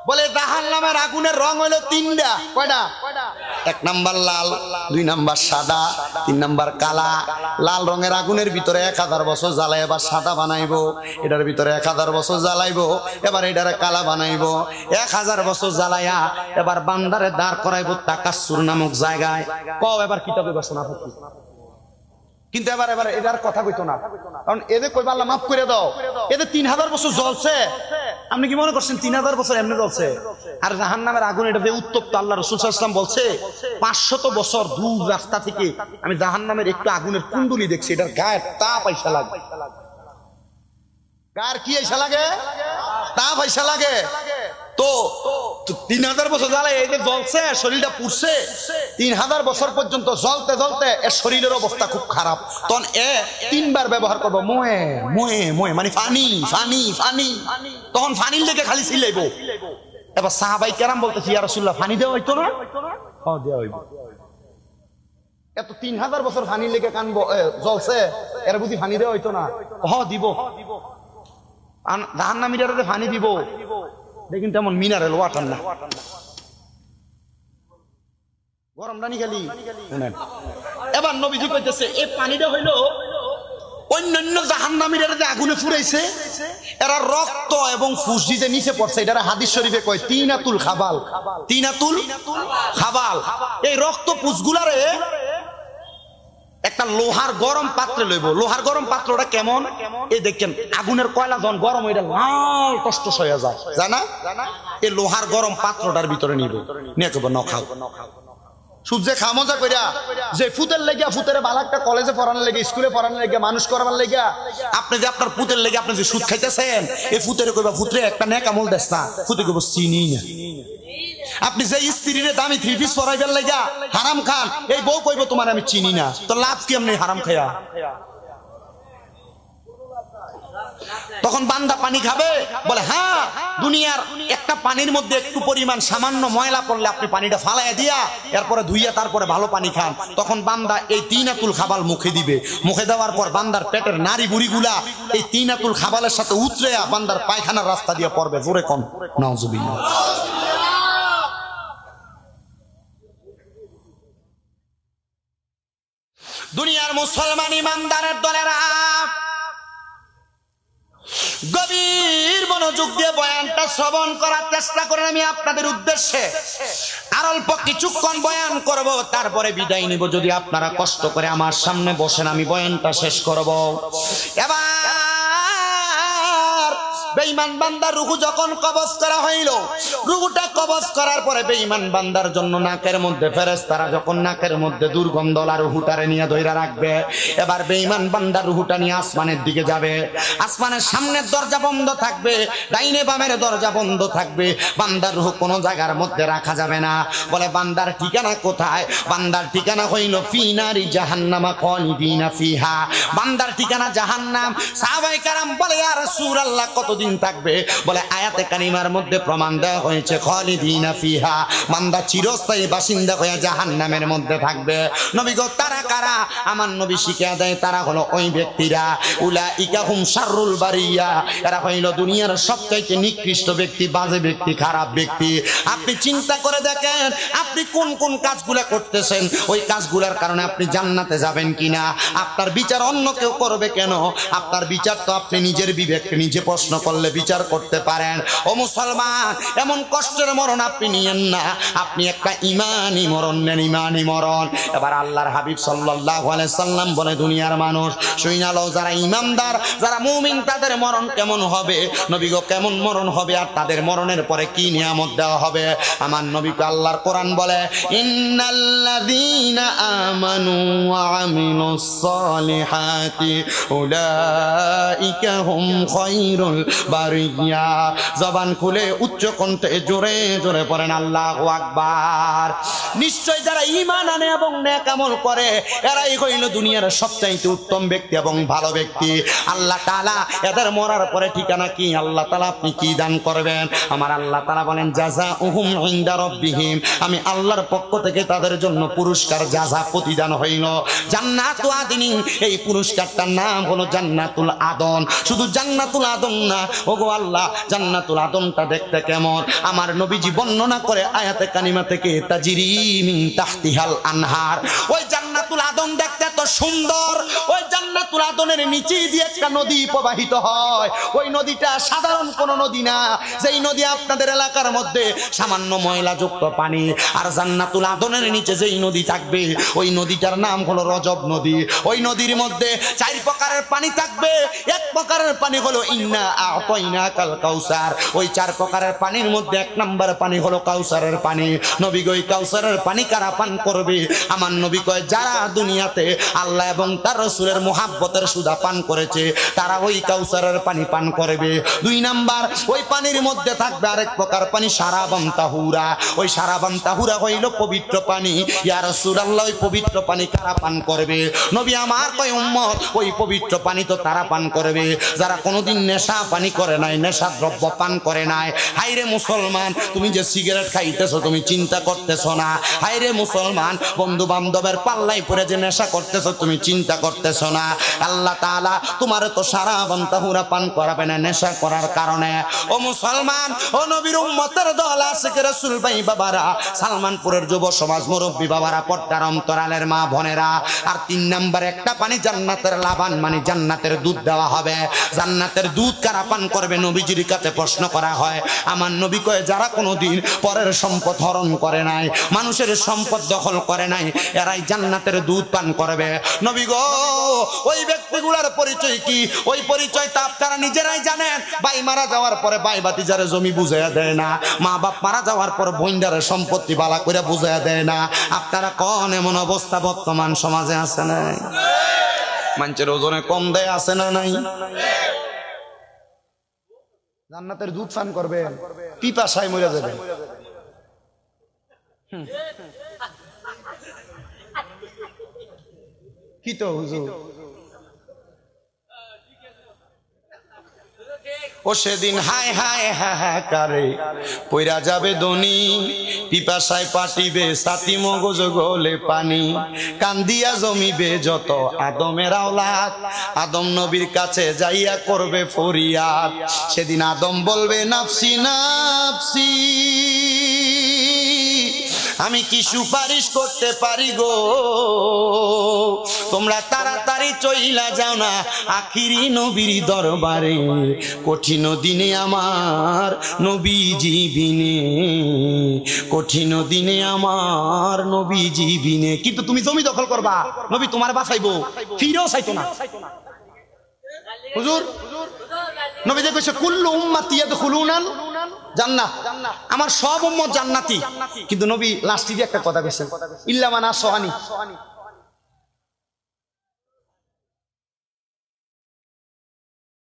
বলে জাহান্নামের আগুনের রং হলো 3টা। কয়টা? 1 নাম্বার লাল, 2 নাম্বার সাদা, 3 নাম্বার কালা। লাল রঙের আগুনের ভিতরে 1000 বছর জ্বালাই, এবার সাদা বানাইবো। এটার ভিতরে 1000 বছর জ্বালাইবো, এবার এটারে কালা বানাইবো। 1000 বছর জ্বালাইয়া এবার বান্দারে দাঁড় করাইবো তাকাসসুর নামক জায়গায়। কও এবার কিতাবে বসনা হচ্ছে, কিন্তু এবার এটার কথা কইতো না, কারণ এদের কইবা আল্লাহ মাফ করে দাও, এদের 3000 বছর জ্বলছে। আপনি কি মনে করছেন 3000 বছর এমনি জ্বলছে? আর জাহান্নামের আগুন এটা যে উত্তপ্ত, আল্লাহ রাসূল সাল্লাল্লাহু আলাইহি ওয়াসাল্লাম বলছে 500 বছর দূর রাস্তা থেকে আমি জাহান্নামের একটু আগুনের কুণ্ডলি দেখছি, এটার গায়ের তাপ আইসা লাগে। গায়ের কি আইসা লাগে? তাপ আইসা লাগে। তো 3000 বছর জ্বালায় এই যে জ্বলছে, শরীরটা পুড়ছে, 3000 বছর পর্যন্ত জ্বলতে জ্বলতে এর শরীরের অবস্থা খুব খারাপ। তখন এ 3 বার ব্যবহার করবো মোয়ে মোয়ে মোয়ে, মানে ফানি ফানি ফানি। তখন ফানির লেগে খালি ছিলাইবো। এবার সাহাবাই কেরাম বলতেছি, ইয়া রাসূলুল্লাহ ফানি দেওয়া হইতো না? হ্যাঁ দেওয়া হইব। এত 3000 বছর ফানির লেগে কানবো, জ্বলছে, এর বুঝি ফানি দেওয়া হইতো না? হ্যাঁ দিব। জাহান্নামীরা ফানি দিব, দেখুন তেমন মিনারেল ওয়াটার না, গরম রানি খালি। এবার নবীজি কইতেছে এই পানিটা হইলো অন্যান্য জাহান্নামীরা যে আগুনে ফুরাইছে, এরা রক্ত এবং ফুসি যে নিচে পড়ছে, এটা হাদিস শরীফে কয় তিনাতুল খাবাল। তিনাতুল খাবাল, এই রক্ত পুষগুলারে একটা লোহার গরম পাত্রে লইব। লোহার গরম পাত্রটা কেমন, এই দেখেন আগুনের কয়লা যখন গরম এটা লাল টসটস হয়ে যায়, জানা? এই লোহার গরম পাত্রটার ভিতরে নিব, নিয়ে কেবল নখাও সূর্যে খা মজা কইরা। যে ফুতের লেগিয়া, ফুতের বালাকটা কলেজে পড়ানোর লেগে, স্কুলে পড়ানোর লেগে, মানুষ করবার লেগিয়া, আপনি যে আপনার ফুতের লেগে আপনি যে সুদ খাইতেছেন, এই ফুতের কইবা ফুতরে একটা নেকামল দেস না, ফুতে কইব চিনি না। আপনি যে স্ত্রীরে দামি 3 পিস পরাইবার লেগা হারাম খান, এই বউ কইব তোমার আমি চিনি না, তো লাভ কি এমনি হারাম খায়া? তখন বান্দা পানি খাবে, বলে হ্যাঁ দুনিয়ার একটা পানির মধ্যে একটু পরিমাণ সামান্য ময়লা পড়লে আপনি পানিটা ফালাইয়া দিয়া এরপরে ধুইয়া তারপরে ভালো পানি খান। তখন বান্দা এই তিনাতুল খাবাল মুখে দিবে, মুখে দেওয়ার পর বান্দার পেটের নারী বুড়িগুলা এই তিনাতুল খাবালের সাথে উতরেয়া বান্দার পায়খানার রাস্তা দিয়ে পড়বে। জোরে কোন নাউজুবিল্লাহ। দুনিয়ার মুসলমান ইমানদারের দলেরা গভীর মনোযোগ দিয়ে বয়ানটা শ্রবণ করার চেষ্টা করেন। আমি আপনাদের উদ্দেশ্যে আর অল্প কিছুক্ষণ বয়ান করব, তারপরে বিদায় নিব। যদি আপনারা কষ্ট করে আমার সামনে বসেন, আমি বয়ানটা শেষ করব। এবার বেঈমান বান্দার রূহ যখন কবজ করা হইল, রূহটা কবজ করার পরে বেঈমান বান্দার জন্য নাকের মধ্যে ফেরেশতারা যখন নাকের মধ্যে দুর্গন্ধলা রূহটারে নিয়ে ধইরা রাখবে, এবার বেঈমান বান্দার রূহটা নিয়ে আসমানের দিকে যাবে। আসমানের সামনের দরজা বন্ধ থাকবে, ডাইনে বামের দরজা বন্ধ থাকবে, বান্দার রূহ কোনো জায়গার মধ্যে রাখা যাবে না। বলে বান্দার ঠিকানা কোথায়? বান্দার ঠিকানা হইল ফি নারি জাহান্নামা খালিদিনা ফিহা, বান্দার ঠিকানা জাহান্নাম। সাহাবায়ে কেরাম বলে ইয়া রাসূলুল্লাহ কতদিন থাকবে? বলে আয়াতে কারিমার মধ্যে প্রমাণ দেওয়া হয়েছে খালিদিনা ফিহা, বান্দা চিরস্থায়ী বাসিন্দা হয়ে জাহান্নামের মধ্যে থাকবে। নবী গো তারা কারা? আমার নবী শিখিয়ে দেয় তারা হলো ওই ব্যক্তিরা, উলাইকা হুম শাররুল বারিয়া, এরা হইল দুনিয়ার সবচাইতে নিকৃষ্ট ব্যক্তি, বাজে ব্যক্তি, খারাপ ব্যক্তি। আপনি চিন্তা করে দেখেন আপনি কোন কোন কাজগুলো করতেছেন, ওই কাজগুলোর কারণে আপনি জান্নাতে যাবেন কিনা। আপনার বিচার অন্য কেউ করবে কেন? আপনার বিচার তো আপনি নিজের বিবেককে নিজে প্রশ্ন করলে বিচার করতে পারেন। ও মুসলমান, এমন কষ্টের মরণ আপনি নিয়েন না, আপনি একটা ইমানি মরণ নেন, ইমানি মরণ। এবার আল্লাহর হাবিব সাল্লাল্লাহু আলাইহি সাল্লাম বলে দুনিয়ার মানুষ শুইনা লও, যারা ইমানদার, যারা মুমিন, তাদের মরণ কেমন হবে? নবী গো কেমন মরণ হবে আর তাদের মরণের পরে কি নিয়ামত দেওয়া হবে? আমার নবীকে আল্লাহর কোরআন বলে ইন্নাল্লাযীনা আমানু ওয়া আমিলুস সালিহাতি উলাইকা হুম খায়রুল বারিয়া। জবান খুলে উচ্চ কণ্ঠে জোরে জোরে পড়েন আল্লাহু আকবার। নিশ্চয় যারা ঈমান আনে এবং নেক আমল করে এরাই হইল দুনিয়ার সবচাইতে উত্তম ব্যক্তি এবং ভালো ব্যক্তি। আল্লাহ তাআলা এদের মরার পরে ঠিকানা কি? আল্লাহ তাআলা আপনি কি দান করবেন? আমার আল্লাহ তাআলা বলেন জাযাউহুম ইনদা রাব্বিহিম, আমি আল্লাহর পক্ষ থেকে তাদের জন্য পুরস্কার জাযা প্রতিদান হইল জান্নাতু আদনিন। এই পুরস্কারটার নাম হলো জান্নাতুল আদন। শুধু জান্নাতুল আদন না, ওগো আল্লাহ জান্নাতুল আদনটা দেখতে কেমন? আমার নবীজি বর্ণনা করে আয়াতে কারিমা থেকে তাজরি মিন তাহতিহাল আনহার। ওই জান্নাতুল আদন দেখতে এত সুন্দর, ওই জান্নাতুল আদনের নিচে দিয়ে একটা নদী প্রবাহিত হয়। ওই নদীটা সাধারণ কোনো নদী না, যেই নদী আপনাদের এলাকার মধ্যে সামান্য ময়লাযুক্ত পানি। আর জান্নাতুল আদনের নিচে যেই নদী থাকবে ওই নদীটার নাম হলো রজব নদী। ওই নদীর মধ্যে 4 প্রকারের পানি থাকবে। এক প্রকারের পানি হলো ইন্না আ'তাইনাকাল কাউসার। ওই 4 প্রকারের পানির মধ্যে 1 নম্বর পানি হলো কাউসারের পানি। নবী গো কাউসারের পানি কারা পান করবে? আমার নবী কয় যারা দুনিয়াতে আল্লাহ এবং তার রাসূলের মুহাব্বতে মহাব্বতের সুধা পান করেছে তারা ওই কাউসারের পানি পান করবে। 2 নাম্বার ওই পানির মধ্যে থাকবে আরেক প্রকার পানি সারাবান তাহুরা। ওই সারাবান তাহুরা হইল পবিত্র পানি। ইয়া রাসূলুল্লাহ ওই পবিত্র পানি কারা পান করবে? নবী আমার কয় উম্মত ওই পবিত্র পানি তো তারা পান করবে যারা কোনোদিন নেশা পানি করে নাই, নেশা দ্রব্য পান করে নাই। হাইরে মুসলমান, তুমি যে সিগারেট খাইতেছো তুমি চিন্তা করতেছো না। হাইরে মুসলমান, বন্ধু বান্ধবের পাল্লাই পরে যে নেশা করতেছো তুমি চিন্তা করতেছো না। আল্লাহ তাআলা তোমার তো সারাবান তাহুরা পান করাবে না নেশা করার কারণে। ও মুসলমান, ও নবীর উম্মতের দল আশিক রাসূল ভাই বাবারা, সালমানপুরের যুব সমাজ মুরব্বী বাবারা, পর্দার অন্তরালের মা বোনেরা, আর 3 নাম্বার একটা পানি জান্নাতের লাবান মানে জান্নাতের দুধ দেওয়া হবে। জান্নাতের দুধ কারা পান করবে? নবীজির কাছে প্রশ্ন করা হয়। আমার নবী কয় যারা কোনোদিন পরের সম্পদ হরণ করে নাই, মানুষের সম্পদ দখল করে নাই, এরাই জান্নাতের দুধ পান করবে। নবী গো, ওই ব্যক্তিগুলোর পরিচয় কি? ওই পরিচয় তা আপনারা নিজেরাই জানেন। ভাই মারা যাওয়ার পরে ভাই ভাতিজারে জমি বুঝাইয়া দেয় না, মা বাপ মারা যাওয়ার পর বোনদারে সম্পত্তি বালা করে বুঝাইয়া দেয় না। আপনারা কোন এমন অবস্থা বর্তমান সমাজে আছে না? মানুষের ওজনে কম দেয় আছে না নাই? জান্নাতের দুধ পান করবে, পিপাসায় মরে যাবে। কি তো হুজুর, ও সেদিন হায় হায় হাহাকারে পইরা যাবে দনি, পিপাসায় পাটিবে সাথী মগজ গলে পানি, কান্দিয়া জমিবে যত আদমের আওলাদ, আদম নবীর কাছে যাইয়া করবে ফরিয়াদ। সেদিন আদম বলবে নাফসি নাফসি, আমি কি সুপারিশ করতে পারি গো? তোমরা তাড়াতাড়ি চইলা যাও না আখিরি নবীর দরবারে, কঠিন দিনে আমার নবীজি বিনে, কঠিন দিনে আমার নবীজি বিনে। কিন্তু তুমি জমি দখল করবা, নবী তোমার বাঁচাইবো, ফিরেও চাইতো না। হুজুর নবী যে কইছে কুল্লু উম্মতি ইয়াদখুলুনাল জান্নাহ, আমার সব উম্মত জান্নাতি। কিন্তু নবী লাস্টে দিয়ে একটা কথা কইছেন, ইল্লা মান আসওয়ানি।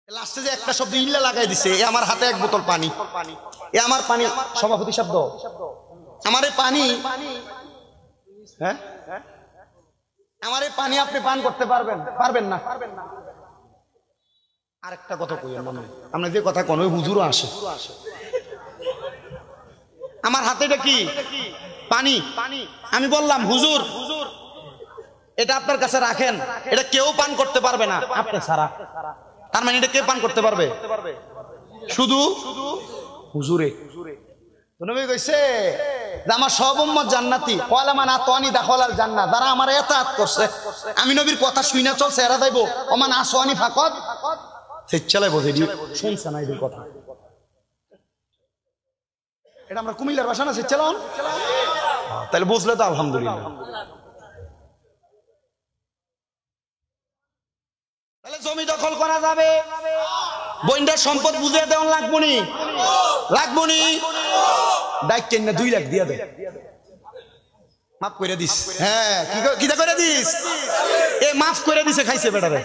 লাস্টে যে একটা শব্দ ইল্লা লাগাই দিছে, এ আমার হাতে 1 বোতল পানি, এ আমার পানি, সভাপতি শব্দ, আমার এই পানি, হ্যাঁ আমার এই পানি আপনি পান করতে পারবেন? পারবেন না। আরেকটা কথা কই, আমরা যে কথা কোন হুজুরও আসে, আমার হাতে এটা কি পানি, আমি বললাম হুজুর এটা আপনার কাছে রাখেন, এটা কেউ পান করতে পারবে না আপনি ছাড়া। তার মানে এটা কে পান করতে পারবে? শুধু হুজুরে। নবী কইছে যে আমার সব উম্মত জান্নাতি, ওয়ালা মান আতানি দাখালাল জান্নাহ, যারা আমার ইতাআত করছে, আমি নবীর কথা শুইনা চলছে, এরা যাইবো। ওমান আসওয়ানি ফাকাত সেচ্ছালাই বোঝে দি শুনছ না এদের কথা। এটা আমরা কুমিল্লার ভাষা না সেচ্ছালাম, তাহলে বুঝলে তো আলহামদুলিল্লাহ। তাহলে জমি দখল করা যাবে, বইন্ডার সম্পদ বুঝিয়ে দেওয়া লাগবনি, লাগবনি ডাইক কেন 2 লাখ দিয়ে দে, মাফ করে দিস। হ্যাঁ কি করে দিস? এ মাফ করে দিছে, খাইছে বেটারে।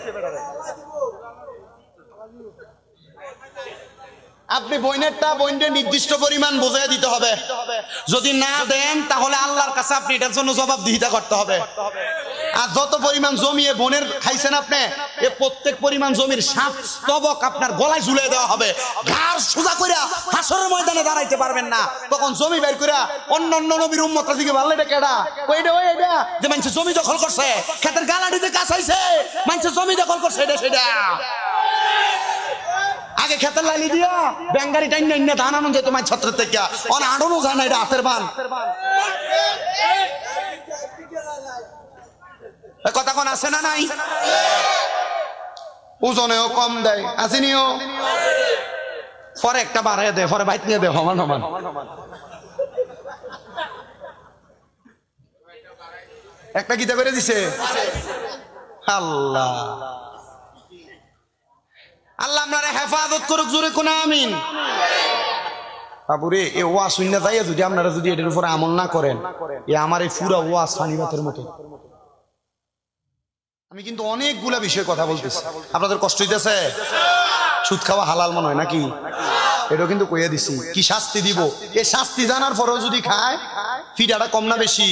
আপনি বইনেরটা বইনের নির্দিষ্ট পরিমাণ বুঝিয়ে দিতে হবে, যদি না দেন তাহলে আল্লাহর কাছে আপনি এটার জন্য জবাবদিহিতা করতে হবে। আর যত পরিমাণ জমি এ বোনের খাইছেন আপনি, এ প্রত্যেক পরিমাণ জমির 7 স্তবক আপনার গলায় ঝুলিয়ে দেওয়া হবে। ঘাড় সোজা কইরা হাসরের ময়দানে দাঁড়াইতে পারবেন না। তখন জমি বের কইরা অন্য নবীর উম্মতরা দিকে বললে এটা কেডা? কইডা ওই এটা যে মানুষ জমি দখল করছে, ক্ষেতের গালাডিতে কাছাইছে, মানুষ জমি দখল করছে, এটা সেটা। আগে খেতের লাইলি দিয়া ব্যাঙ্গারি টাইন না ধান আনন্দ যেত মাই ছত্রের থেকে, অন আড়নও যায় না, এটা হাতের বান। কথা কোন আছে না নাই? ওজনেও কম দেয়, আসেনিও পরে একটা বাড়াই দেয়, পরে বাইক নিয়ে দেয় সমান সমান। একটা গীতা করে দিছে আল্লাহ। আল্লাহ আপনারা হেফাজত করুক, জোরে কোন আমিন। বাবুরে এ ওয়াজ শুননা যাইয়া যদি আপনারা যদি এটার উপরে আমল না করেন, এ আমার এই পুরা ওয়াজ ফানিবাতের মতো। আমি কিন্তু অনেকগুলা বিষয়ে কথা বলতেছি, আপনাদের কষ্ট হইতেছে? সুদ খাওয়া হালাল মনে হয় নাকি? এটাও কিন্তু কইয়া দিছি কি শাস্তি দিব। এই শাস্তি জানার পরেও যদি খায়, ফিডাটা কম না বেশি?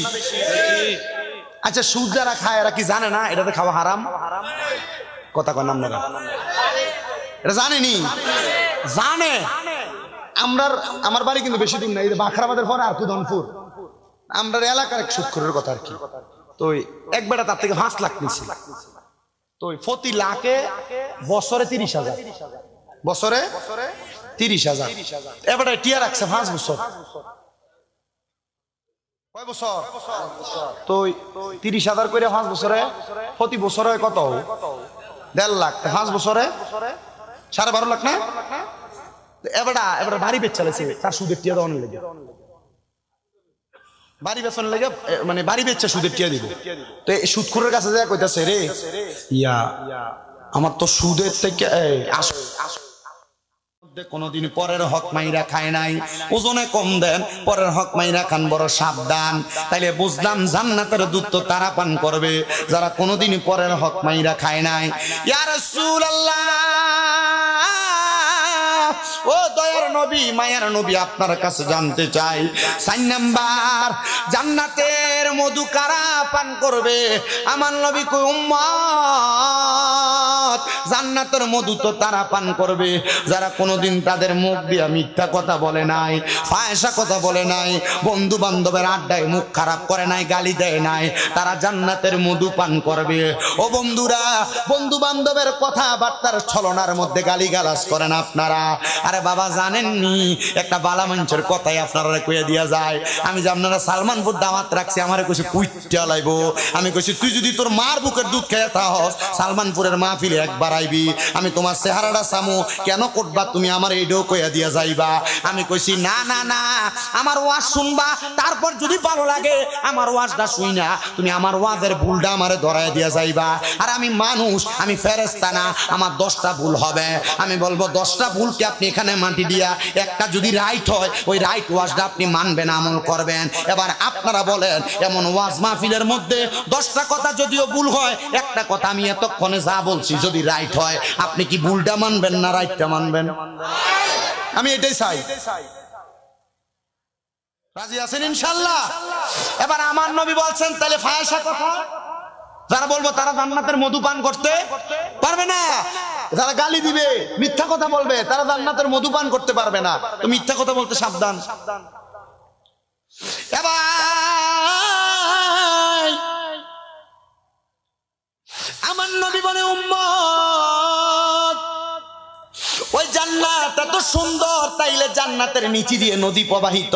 আচ্ছা, সুদ যারা খায় এরা কি জানে না এটাতে খাওয়া হারাম? কথা কয় না আপনারা? এটা জানেনি? জানে। আমার বাড়ি কিন্তু বেশি দূর নাই, বাখরাবাদের পরে আর কুদনপুর, আমরা এলাকার এক সুদখোরের কথা আর কি। তো এক বেটা তার থেকে 5 লাখ নিছি, তো প্রতি লাখে বছরে 30,000, বছরে 30,000। এবারে টিয়া রাখছে 5 বছর। কয় বছর? তো 30,000 করে 5 বছরে, প্রতি বছরে কত? 1.5 লাখ। 5 বছরে 12.5 লাখ না? এবার বাড়ি বেচ চালাইছে তার সুদের টিয়া দেওয়ার লেগে, বাড়ি বেচনের লেগে, মানে বাড়ি বেচছে সুদের টিয়া দিব। তো এই সুদখোরের কাছে যা কইতাছে, রে ইয়া আমার তো সুদের থেকে কোনদিন পরের হক মাইরা খায় নাই, ওজনে কম দেন, পরের হক মাইরা খান, বড় সাবধান। তাইলে বুঝলাম জান্নাতের দুধ তো তারা পান করবে যারা কোনদিন পরের হক মাইরা খায় নাই। ইয়া রাসূলুল্লাহ, ও দয়ার নবী, মায়ার নবী, আপনার কাছে জানতে চাই, 4 নাম্বার জান্নাতের মধু কারা পান করবে? আমার নবী কই, উম্মত, জান্নাতের মধু তো তারা পান করবে যারা কোনোদিন তাদের মুখ দিয়া মিথ্যা কথা বলে নাই, ফায়সা কথা বলে নাই, বন্ধু বান্ধবের আড্ডায় মুখ খারাপ করে নাই, গালি দেয় নাই, তারা জান্নাতের মধু পান করবে। ও বন্ধুরা, বন্ধু বান্ধবের কথাবার্তার ছলনার মধ্যে গালি গালাজ করেন আপনারা। আরে বাবা, জানেননি একটা বালা মানুষের কথাই আপনারা কইয়া দিয়া যায়। আমি যে আপনারা সালমানপুর দাওয়াত রাখছি, আমারে কইছে কুইটা লাইবো। আমি কইছি তুই যদি তোর মার বুকের দুধ খেয়ে থাকস, সালমানপুরের মাহফিলে একবার আইবি, আমি তোমার চেহারাটা সামু, কেন করবা তুমি আমার এইটাও কইয়া দিয়া যাইবা। আমি কইছি না না না, আমার ওয়াজ শুনবা, তারপর যদি ভালো লাগে আমার ওয়াজটা শুই না, তুমি আমার ওয়াজের ভুলটা আমারে ধরায় দিয়া যাইবা। আর আমি মানুষ, আমি ফেরেশতা না, আমার 10টা ভুল হবে। আমি বলবো 10টা ভুলকে আপনি এখানে মাটি দিয়া একটা যদি রাইট হয়, ওই রাইট ওয়াজটা আপনি মানবেন, আমল করবেন। এবার আপনারা বলেন, এমন ওয়াজ মাহফিলের মধ্যে 10টা কথা যদিও ভুল হয়, একটা কথা আমি এতক্ষণে যা বলছি যদি রাইট হয়, আপনি কি ভুলটা মানবেন না রাইটটা মানবেন? আমি এটাই চাই। রাজি আছেন ইনশাআল্লাহ? এবার আমার নবী বলছেন, তাহলে ফায়সা কথা যারা বলবো তারা জান্নাতের মধু পান করতে পারবে না। যারা গালি দিবে, মিথ্যা কথা বলবে, তারা জান্নাতের মধু পান করতে পারবে না। তো মিথ্যা কথা বলতে সাবধান। এবার আমার নবী বলে, উম্মত, ওই জান্নাত এত সুন্দর, তাইলে জান্নাতের নিচে দিয়ে নদী প্রবাহিত।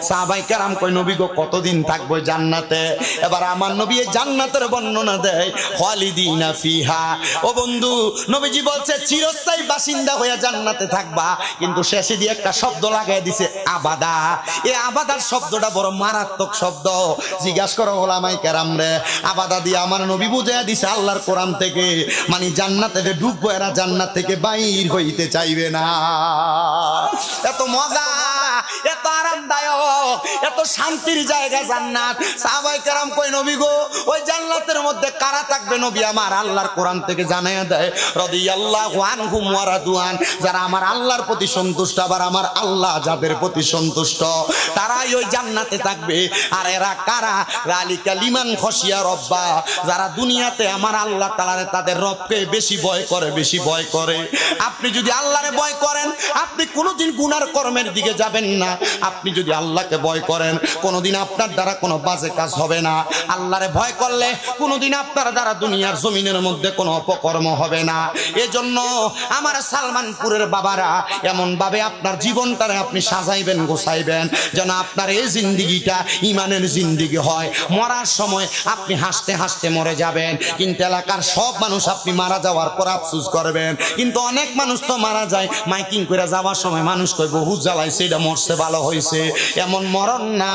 সাহাবায়ে কেরাম কই, নবী গো কতদিন থাকবো জান্নাতে? এবার আমার নবী এই জান্নাতের বর্ণনা দেয়, খালিদিনা ফিহা। ও বন্ধু, নবীজি বলছে চিরস্থায়ী বাসিন্দা হয়ে জান্নাতে থাকবা, কিন্তু শেষে দিয়ে একটা শব্দ লাগাই দিছে, আবাদা। এই আবাদার শব্দটা বড় মারাত্মক শব্দ। জিজ্ঞাসা করো ওলামায়ে কেরাম রে, আবাদা দিয়ে আমার নবী বুঝাইয়া দিছে আল্লাহর কোরআন থেকে, মানে জান্নাতে ঢুকবো, এরা জান্নাত থেকে বাইর হইতে চাইবে না। এত মজা, এত আরামদায়ক, এত শান্তির জায়গা জান্নাত। সাহাবায়ে কেরাম কই, নবী গো ওই জান্নাতের মধ্যে কারা থাকবে? নবী আমার আল্লাহর কোরআন থেকে জানাইয়া দেয়, রাদিয়াল্লাহু আনহুম ওয়া রাদওয়ান, যারা আমার আল্লাহর প্রতি সন্তুষ্ট, আবার আমার আল্লাহ যাদের প্রতি সন্তুষ্ট, তারাই ওই জান্নাতে থাকবে। আর এরা কারা? যালিকা লিমান খশিয়া রব্বা, যারা দুনিয়াতে আমার আল্লাহ তাআলারে, তাদের রবকে বেশি ভয় করে, বেশি ভয় করে। আপনি যদি আল্লাহরে ভয় করেন, আপনি কোনোদিন গুনার কর্মের দিকে যাবেন না। আপনি যদি আল্লাহকে ভয় করেন, কোনোদিন আপনার দ্বারা কোনো বাজে কাজ হবে না। আল্লাহরে ভয় করলে কোনোদিন আপনার দ্বারা দুনিয়ার জমিনের মধ্যে কোনো অপকর্ম হবে না। এজন্য আমার সালমানপুরের বাবারা, এমন ভাবে আপনার জীবনটারে আপনি সাজাইবেন, গোছাইবেন, যেন আপনার এই জিন্দিগিটা ইমানের জিন্দিগি হয়। মরার সময় আপনি হাসতে হাসতে মরে যাবেন, কিন্তু এলাকার সব মানুষ আপনি মারা যাওয়ার পর আফসোস করবেন। কিন্তু অনেক মানুষ তো মারা যায়, মাইকিং করে যাওয়ার সময় মানুষ কই বহু জ্বালাইছে, এটা মরছে ভালো হয়েছে, এমন মরণ না,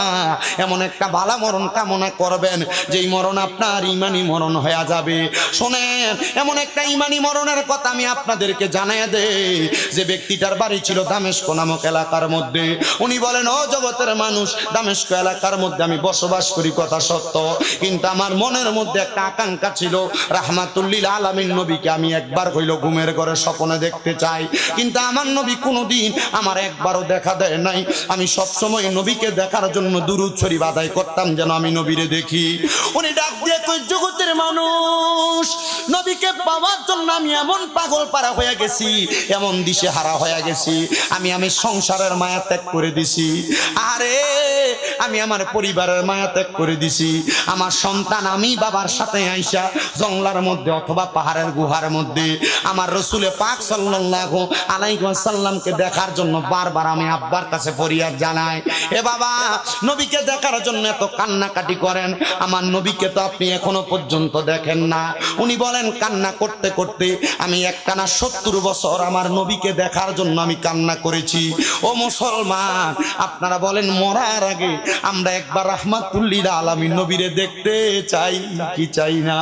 এমন একটা ভালো মরণ কামনা করবেন যেই মরণ আপনার ইমানি মরণ হয়ে যাবে। শোনেন, এমন একটা ইমানি মরণের কথা আমি আপনাদেরকে জানিয়ে দেই। যে ব্যক্তিটার বাড়ি ছিল দামেস্ক নামক এলাকার মধ্যে, উনি বলেন, ও জগতের মানুষ, দামেস্ক এলাকার মধ্যে আমি বসবাস করি কথা সত্য, কিন্তু আমার মনের মধ্যে একটা আকাঙ্ক্ষা ছিল রাহমাতুল্লিল আলামিন নবীকে আমি একবার হইল ঘুমের ঘরে স্বপ্নে দেখতে চাই, কিন্তু আমার নবী কোনোদিন আমার একবারও দেখা দেয় নাই। আমি সবসময় নবীকে দেখার জন্য দুরূদ শরীফ আদায় করতাম যেন আমি নবীরে দেখি। উনি ডাক দিয়ে কই, জগতের মানুষ, নবীকে পাওয়ার জন্য আমি এমন পাগল পারা হয়ে গেছি, এমন দিশে হারা হয়ে গেছি, আমি সংসারের মায়া ত্যাগ করে দিছি, আরে আমি আমার পরিবারের মায়া ত্যাগ করে দিছি। আমার সন্তান আমি বাবার সাথে আইসা জঙ্গলার মধ্যে অথবা পাহাড়ের গুহার মধ্যে আমার রসুলে পাক সাল্লাল্লাহু আলাইহি ওয়াসাল্লামকে দেখার জন্য বারবার আমি আব্বার কাছে ফরিয়াদ জানাই, এ বাবা, নবীকে দেখার জন্য এত কান্নাকাটি করেন, আমার নবীকে তো আপনি এখনো পর্যন্ত দেখেন না। উনি বলেন, কান্না করতে করতে আমি একটানা 70 বছর আমার নবীকে দেখার জন্য আমি কান্না করেছি। ও মুসলমান, আপনারা বলেন, মরার আগে আমরা একবার রাহমাতুল্লিল আলামিন নবীরে দেখতে চাই কি চাই না?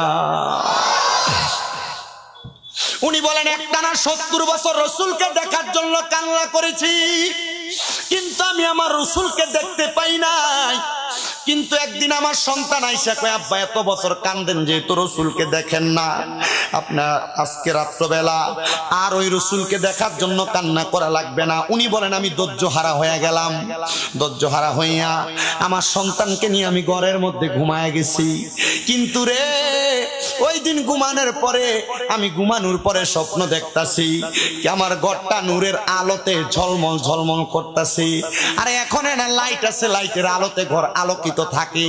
উনি বলেন, একটানা 70 বছর রসুলকে দেখার জন্য কান্না করেছি, কিন্তু আমি আমার রসুলকে দেখতে পাই নাই। কিন্তু একদিন আমার সন্তান আইসা কয়, আব্বা এত বছর কান্দেন যেহেতু রসুলকে দেখেন না, আপনার আজকে রাত্রবেলা আর ওই রসুলকে দেখার জন্য কান্না করা লাগবে না। উনি বলেন, আমি ধৈর্য হারা হয়ে গেলাম, ধৈর্য হারা হইয়া আমার সন্তানকে নিয়ে আমি ঘরের মধ্যে ঘুমায় গেছি। কিন্তু রে, ওই দিন ঘুমানোর পরে আমি ঘুমানোর পরে স্বপ্ন দেখতাছি আমার ঘরটা নূরের আলোতে ঝলমল ঝলমল করতেছি। আরে এখন না লাইট আছে, লাইটের আলোতে ঘর আলোকিত থাকে।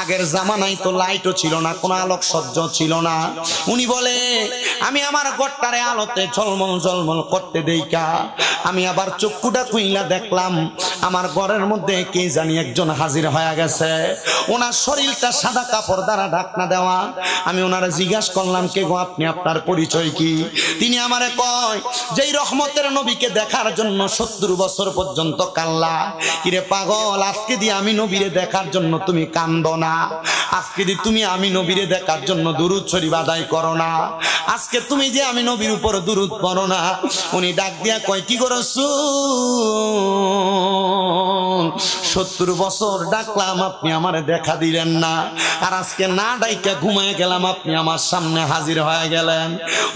আগের জামানায় তো লাইটও ছিল না, কোনো আলোক সহ্য ছিল না। উনি বলে, আমি আমার ঘরটারে আলোতে ঝলমল ঝলমল করতে দেইকা আমি আবার চক্ষুটা খুইলা দেখলাম আমার ঘরের মধ্যে কে জানি একজন হাজির হয়ে গেছে। ওনার শরীরটা সাদা কাপড় দ্বারা ঢাকনা দেওয়া। আমি ওনারা জিজ্ঞাসা করলাম, কে গো আপনি, আপনার পরিচয় কি? তিনি আমারে কয়, যেই রহমতের নবীকে দেখার জন্য 70 বছর পর্যন্ত কাল্লা, কিরে পাগল, আজকে দিয়ে আমি নবীরে দেখার জন্য তুমি কান্দো না, আজকে দিয়ে তুমি আমি নবীরে দেখার জন্য দুরূদ শরীফ আদায় করো না, আজকে তুমি যে আমি নবীর উপর দুরূদ পড়ো না। উনি ডাক দিয়া কয়, কি গো রাসূল, 70 বছর ডাকলাম আপনি আমারে দেখা দিলেন না, আর আজকে না ডাইকা ঘুমায় গেলাম আপনি আমার সামনে হাজির হয়ে গেলেন।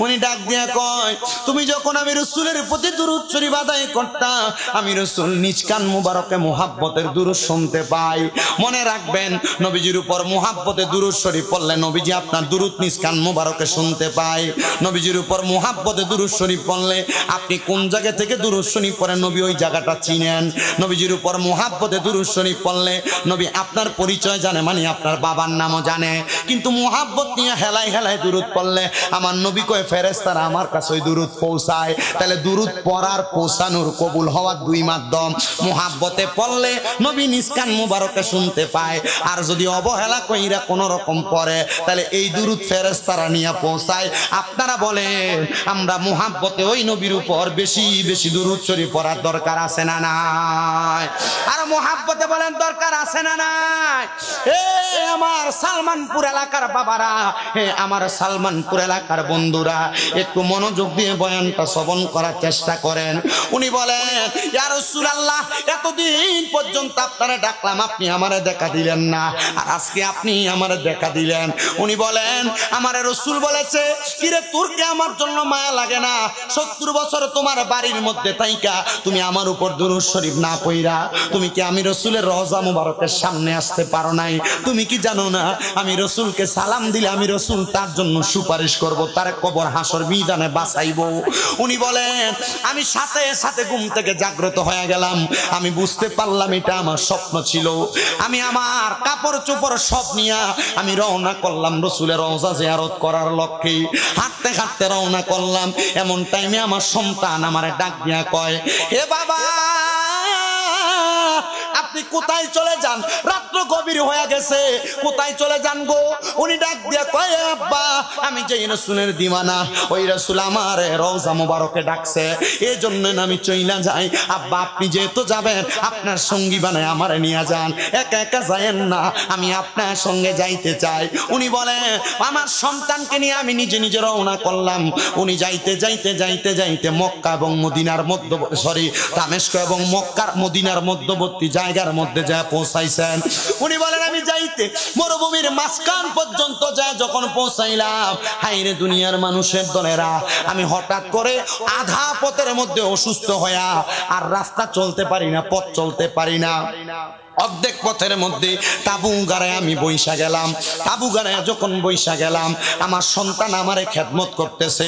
উনি ডাক দিয়া কয়, তুমি যখন আমি রসুলের প্রতি দুরূদ শরীফ আদায় করতাম, আমি রসুল নিজ কান মুবারকে মুহাব্বতের দুরূদ শুনতে পাই। মনে রাখবেন, নবীজির উপর মুহাব্বতে দুরূদ শরীফ পড়লে নবীজি আপনার দুরূদ নিজ কান মুবারকে শুনতে পায়। নবীজির উপর মুহাব্বতে দুরূদ শরীফ পড়লে আপনি কোন জায়গা থেকে দুরূদ শরীফ পড়েন নবী ওই জায়গাটা চিনেন। নবীজির উপর মুহাব্বতে দুরূদ শরীফ পড়লে নবী আপনার পরিচয় জানে, মানে আপনার বাবার নামও জানে। কিন্তু মুহাব্বত নিয়ে হেলায় হেলায় দুরূদ পড়লে আমার নবী কয়, ফেরেশতারা আমার কাছে ওই দুরূদ পৌঁছায়। তাহলে দুরূদ পড়ার পৌঁছানোর কবুল হওয়ার দুই মাধ্যম। মুহাব্বতে পড়লে নবী নিজ কান মুবারকে শুনতে পায়, আর যদি অবহেলা কইরা কোন রকম পড়ে তাহলে এই দুরূদ ফেরেশতারা নিয়ে পৌঁছায়। আপনারা বলেন, আমরা মুহাব্বতে ওই নবীর উপর বেশি বেশি দুরূদ শরীফ পড়ার দরকার আছে না নাই? আর মুহাব্বতে বলেন দরকার আছে না নাই? এ আমার সালমানপুর এলাকার বাবারা, হে আমার সালমানপুর এলাকার বন্ধুরা, একটু মনোযোগ দিয়ে বয়ানটা শ্রবণ করার চেষ্টা করেন। উনি বলেন, ইয়া রাসূলুল্লাহ, এতদিন পর্যন্ত আপনারা ডাকলাম আপনি আমারে দেখা দিলেন না, আর আজকে আপনি আমারে দেখা দিলেন। উনি বলেন, আমারে রাসূল বলেছে, কিরে তোর কি আমার জন্য মায়া লাগে না? 70 বছর তোমার বাড়ির মধ্যে থাইকা তুমি আমার উপর দুরূদ শরীফ না পইরা তুমি কি আমি রাসূলের রওজা মুবারকের সামনে আসতে পারো নাই? তুমি কি জানো না আমি রাসূলকে সালাম দিলে আমি রাসূল তার জন্য সুপারিশ করব, তার কবর হাসর মিজানে বাঁচাইব। উনি বলেন, আমি সাথে সাথে ঘুম থেকে জাগ্রত হয়ে গেলাম। আমি বুঝতে পারলাম এটা আমার স্বপ্ন ছিল। আমি আমার কাপড় চোপড় সব নিয়ে আমি রওনা করলাম রাসূলের রওজা জিয়ারত করার লক্ষ্যে। হাঁটতে হাঁটতে রওনা করলাম, এমন টাইমে আমার সন্তান আমারে ডাক দিয়া কয়, হে বাবা, আপনি কোথায় চলে যান? রাত্র গভীর হয়ে গেছে, কোথায় চলে যান গো? উনি ডাক দিয়া কয়, আব্বা আমি যে রাসূলের দিওয়ানা, ওই রাসূল আমার রওজা মুবারকে ডাকছে, এই জন্য আমি চইলা যাই। আব্বা আপনি যেহেতু যাবেন, আপনার সঙ্গী বানায় আমারে নিয়ে যান, একা একা যায়েন না, আমি আপনার সঙ্গে যাইতে চাই। উনি বলে আমার সন্তানকে নিয়ে আমি নিজে নিজে রওনা করলাম। উনি যাইতে যাইতে যাইতে যাইতে মক্কা এবং মদিনার দামেস্ক এবং মক্কার মদিনার মধ্যবর্তী জায়গার মধ্যে যা পৌঁছাইছেন। উনি বলেন আমি যাইতে মরুভূমির মাঝখান পর্যন্ত যা যখন পৌঁছাইলাম, হাইরে দুনিয়ার মানুষের দলেরা, আমি হঠাৎ করে আধা পথের মধ্যে অসুস্থ হইয়া আর রাস্তা চলতে পারি না, পথ চলতে পারি না। অর্ধেক পথের মধ্যে তাবু গাড়ায় আমি বইসা গেলাম। তাবু গাড়ায় যখন বইসা গেলাম, আমার সন্তান আমারে খেদমত করতেছে।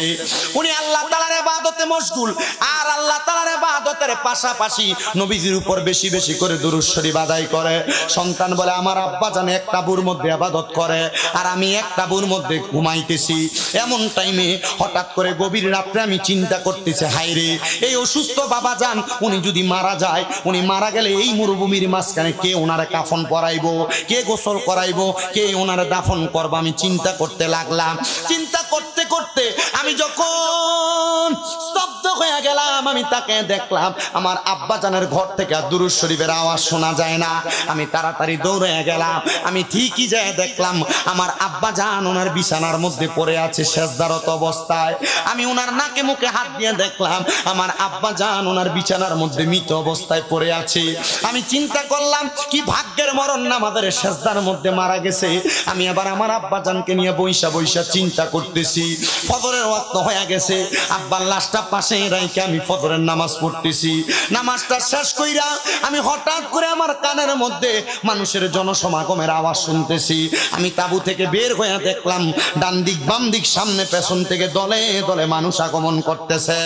উনি আল্লাহ তাআলার ইবাদতে মশগুল, আর আল্লাহ তাআলার ইবাদতের পাশাপাশি নবীজির উপর বেশি বেশি করে দুরূদ শরীফ আদায় করে। সন্তান বলে আমার আব্বা জানে এক তাবুর মধ্যে ইবাদত করে, আর আমি এক তাবুর মধ্যে ঘুমাইতেছি। এমন টাইমে হঠাৎ করে গভীর রাত্রে আমি চিন্তা করতেছি, হায়রে এই অসুস্থ বাবা জান উনি যদি মারা যায়, উনি মারা গেলে এই মরুভূমির মাঝখানে কে ওনারে কাফন পরাইবো, কে গোসল করাইবো, কে ওনারে দাফন করবো? আমি চিন্তা করতে লাগলাম। চিন্তা করতে করতে আমি যখন স্তব্ধ হয়ে গেলাম, আমি তাকে দেখলাম আমার আব্বা জানের ঘর থেকে দুরূদ শরীফের আওয়াজ শোনা যায় না। আমি তাড়াতাড়ি দৌড়ে গেলাম। আমি ঠিকই যায় দেখলাম আমার আব্বা জান ওনার বিছানার মধ্যে পড়ে আছে সেজদারত অবস্থায়। আমি ওনার নাকে মুখে হাত দিয়ে দেখলাম আমার আব্বা জান ওনার বিছানার মধ্যে মৃত অবস্থায় পড়ে আছে। আমি চিন্তা করলাম কি ভাগ্যের মরণ না, আমাদের সেজদার মধ্যে মারা গেছে। আমি আবার আমার আব্বা জানকে নিয়ে বইসা বইসা চিন্তা করতেছি। ফজরের ওয়াক্ত হয়ে গেছে, আব্বার লাশটা পাশে রাইখে আমি ফজরের নামাজ পড়তেছি। নামাজটা শেষ কইরা আমি হঠাৎ করে আমার কানের মধ্যে মানুষের জনসমাগমের আওয়াজ শুনতেছি। আমি তাবু থেকে বের হয়ে দেখলাম ডান দিক বাম দিক সামনে পেছন থেকে দলে দলে মানুষ আগমন করতেছে।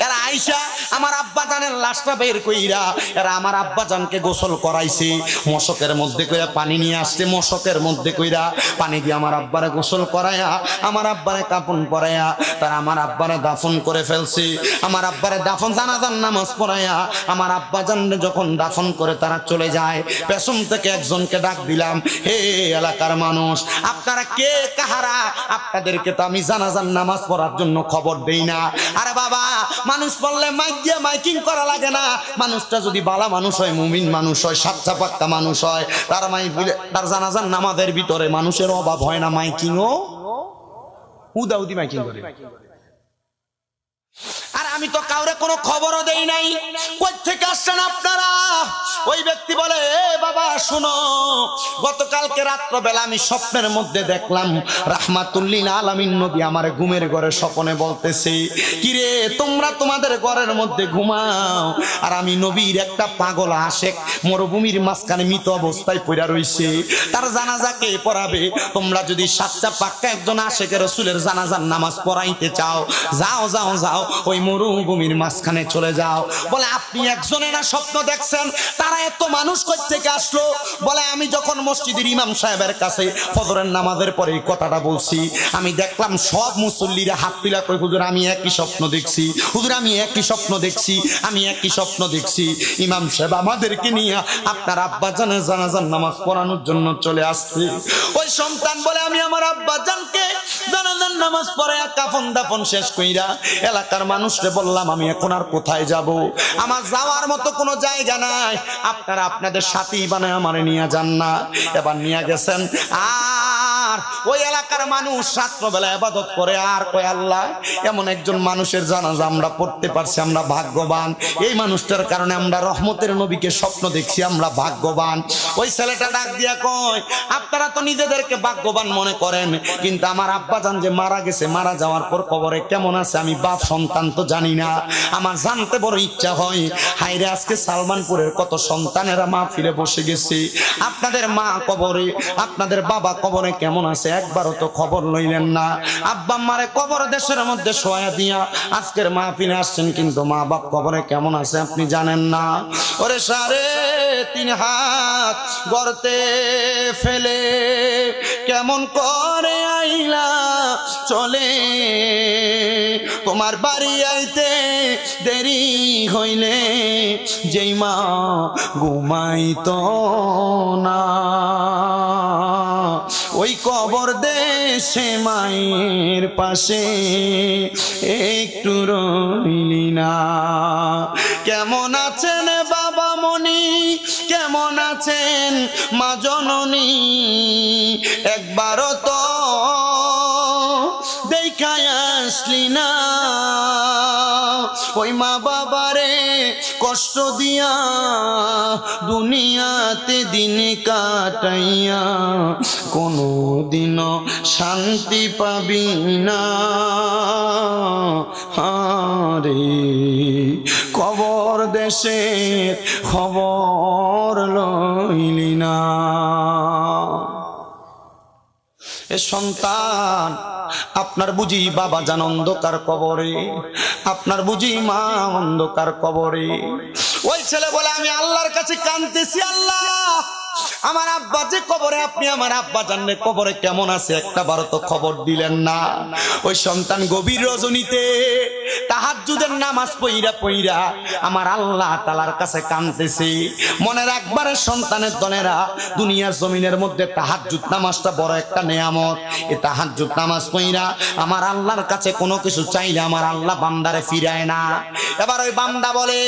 এরা আইসা আমার আব্বা জানের লাশটা বের কইরা এরা আমার আব্বা জানকে গোসল করাইছে। মশকের মধ্যে কইরা পানি নিয়ে আসছে, মশকের মধ্যে কইরা পানি দিয়ে আমার আব্বারে গোসল করাইয়া আমার আব্বারে কাফন পরাইয়া তারা আমার আব্বারে দাফন করে ফেলছে। আমার আব্বারে দাফন জানাজার নামাজ পড়াইয়া আমার আব্বা জানরে যখন দাফন করে তারা চলে যায়, পেছন থেকে একজনকে ডাক দিলাম, হে এলাকার মানুষ আপনারা কে কাহারা? আপনাদেরকে তো আমি জানাজার নামাজ পড়ার জন্য খবর দেই না। আরে বাবা, মানুষ বললে মাইক দিয়ে মাইকিং করা লাগে না। মানুষটা যদি বালা মানুষ হয়, মুমিন মানুষ হয়, সাচ্চা পাক্কা মানুষ হয়, তার জানাজার নামাজের ভিতরে মানুষের অভাব হয় না। মাইকিংও উদাউদি মাইকিং করে। আর আমি তো কাউরে কোনো খবরও দেই নাই। কই থেকে আসছেন আপনারা? ওই ব্যক্তি বলে, এ বাবা শুনো, গতকালকে রাত্রবেলা আমি স্বপ্নের মধ্যে দেখলাম রাহমাতুল্লিল আলামিন নবী আমার ঘুমের ঘরে স্বপ্নে বলতেছে, কিরে তোমরা তোমাদের ঘরের মধ্যে ঘুমাও, আর আমি নবীর একটা পাগল আশেক মরুভূমির মাঝখানে মৃত অবস্থায় পড়া রইছে, তার জানাজা কে পড়াবে? তোমরা যদি সাচ্চা পাক্কা একজন আশেকের রাসূলের জানাজার নামাজ পড়াইতে চাও, যাও যাও যাও ওই মরুভূমির মাঝখানে চলে যাও। বলে আপনি একজনে না স্বপ্ন দেখছেন? তারা এত মানুষ কই থেকে আসলো? বলে আমি যখন মসজিদের ইমাম সাহেবের কাছে ফজরের নামাজের পরে এই কথাটা বলছি, আমি দেখলাম সব মুসল্লিরা হাত তুলে কই, হুজুর আমি একই স্বপ্ন দেখছি, হুজুর আমি একই স্বপ্ন দেখছি, আমি একই স্বপ্ন দেখছি। ইমাম সাহেব আমাদেরকে নিয়ে আপনার আব্বা জানের জানাজার নামাজ পড়ানোর জন্য চলে আসছে। ওই সন্তান বলে আমি আমার আব্বা জানকে জানাজার নামাজ পড়ে কাফন দাফন শেষ কইরা এলাকার মানুষকে বললাম আমি এখন আর কোথায় যাব? আমার যাওয়ার মতো কোনো জায়গা নাই, আপনারা আপনাদের সাথী বানায় আমারে নিয়ে যান না। এবার নিয়ে গেছেন, আর ওই এলাকার মানুষ রাত্রবেলা ইবাদত করে আর কয় আল্লাহ এমন একজন মানুষের জানাজা আমরা পড়তে পারছি, আমরা ভাগ্যবান। এই মানুষটার কারণে আমরা রহমতের নবীকে স্বপ্ন দেখছি, আমরা ভাগ্যবান। ওই ছেলেটা ডাক দিয়া কয়, আপনারা তো নিজেদেরকে ভাগ্যবান মনে করেন, কিন্তু আমার আব্বাজান যে মারা গেছে, মারা যাওয়ার পর কবরে কেমন আছে আমি বাপ সন্তান তো জানি না। আমার জানতে বড় ইচ্ছা হয়। হায়রে আজকে সালমানপুরের কত সন্তানেরা মাহফিলে বসে গেছে, আপনাদের মা কবরে, আপনাদের বাবা কবরে কেমন আছে একবারও তো খবর লইলেন না। আব্বা মারে কবর দেশের মধ্যে শোয়া দিয়া আজকের মাহফিলে আসছেন, কিন্তু মা বাপ কবরে কেমন আছে আপনি জানেন না। ওরে 3.5 হাত গর্তে ফেলে কেমন করে আইলা চলে, তোমার বাড়ি আইতে দেরি হইলে যেই মা ঘুমাইতো না ওই কবর দেশে মায়ের পাশে একটু রইলি না। কেমন আছেন বাবা মনি, কেমন আছেন মা জননী, একবারও তো দেখায় আসলি না। ওই মা বাবারে কষ্ট দিয়া দুনিয়াতে দিন কাটাইয়া কোনো দিনও শান্তি পাবি না। আরে কবর দেশের খবর লইলি না। এ সন্তান, আপনার বুঝি বাবা জান অন্ধকার কবরে, আপনার বুঝি মা অন্ধকার কবরে। ওই ছেলে বলে আমি আল্লাহর কাছে কাঁদতেছি, আল্লাহ আমার আব্বা যে কবরে, আপনি আমার আব্বা জানলে কবরে কেমন আছে একটা বারো তো খবর দিলেন না। ওই সন্তান গভীর রজনীতে তাহাজ্জুদের নামাজ পইরা আমার আল্লাহ তাআলার কাছে কাঁদতেছে। মনে রাখবার সন্তানের দনেরা, দুনিয়ার জমিনের মধ্যে তাহাজ্জুদ নামাজটা বড় একটা নেয়ামত। এই তাহাজ্জুদ নামাজ পইরা আমার আল্লাহর কাছে কোনো কিছু চাইলে আমার আল্লাহ বান্দারে ফিরায় না। এবার ওই বান্দা বলে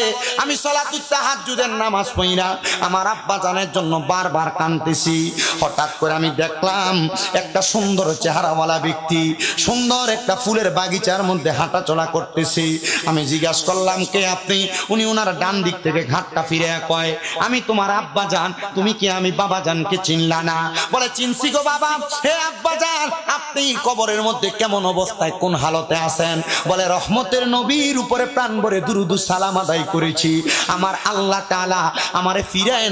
আমি সলাতুত তাহাজ্জুদের নামাজ পইরা আমার আব্বা জানের জন্য বারবার কাঁদতেছি। হঠাৎ করে আমি দেখলাম একটা সুন্দর চেহারাওয়ালা ব্যক্তি সুন্দর একটা ফুলের বাগিচার মধ্যে হাঁটা চলা করতেছি। আমি জিজ্ঞাসা করলাম কে আপনি? উনি ওনার ডান দিক থেকে ঘাটটা ফিরে কয় আমি তোমার আব্বা জান, তুমি কি আমি বাবা জানকে চিনলা না? বলে চিনছি গো বাবা। হে আব্বা জান, আপনি কবরের মধ্যে কেমন অবস্থায় কোন হালতে আছেন? বলে রহমতের নবীর উপরে প্রাণ ভরে দুরুদ সালাম আদায় করেছি, আমার আল্লাহ তাআলা আমারে ফিরায়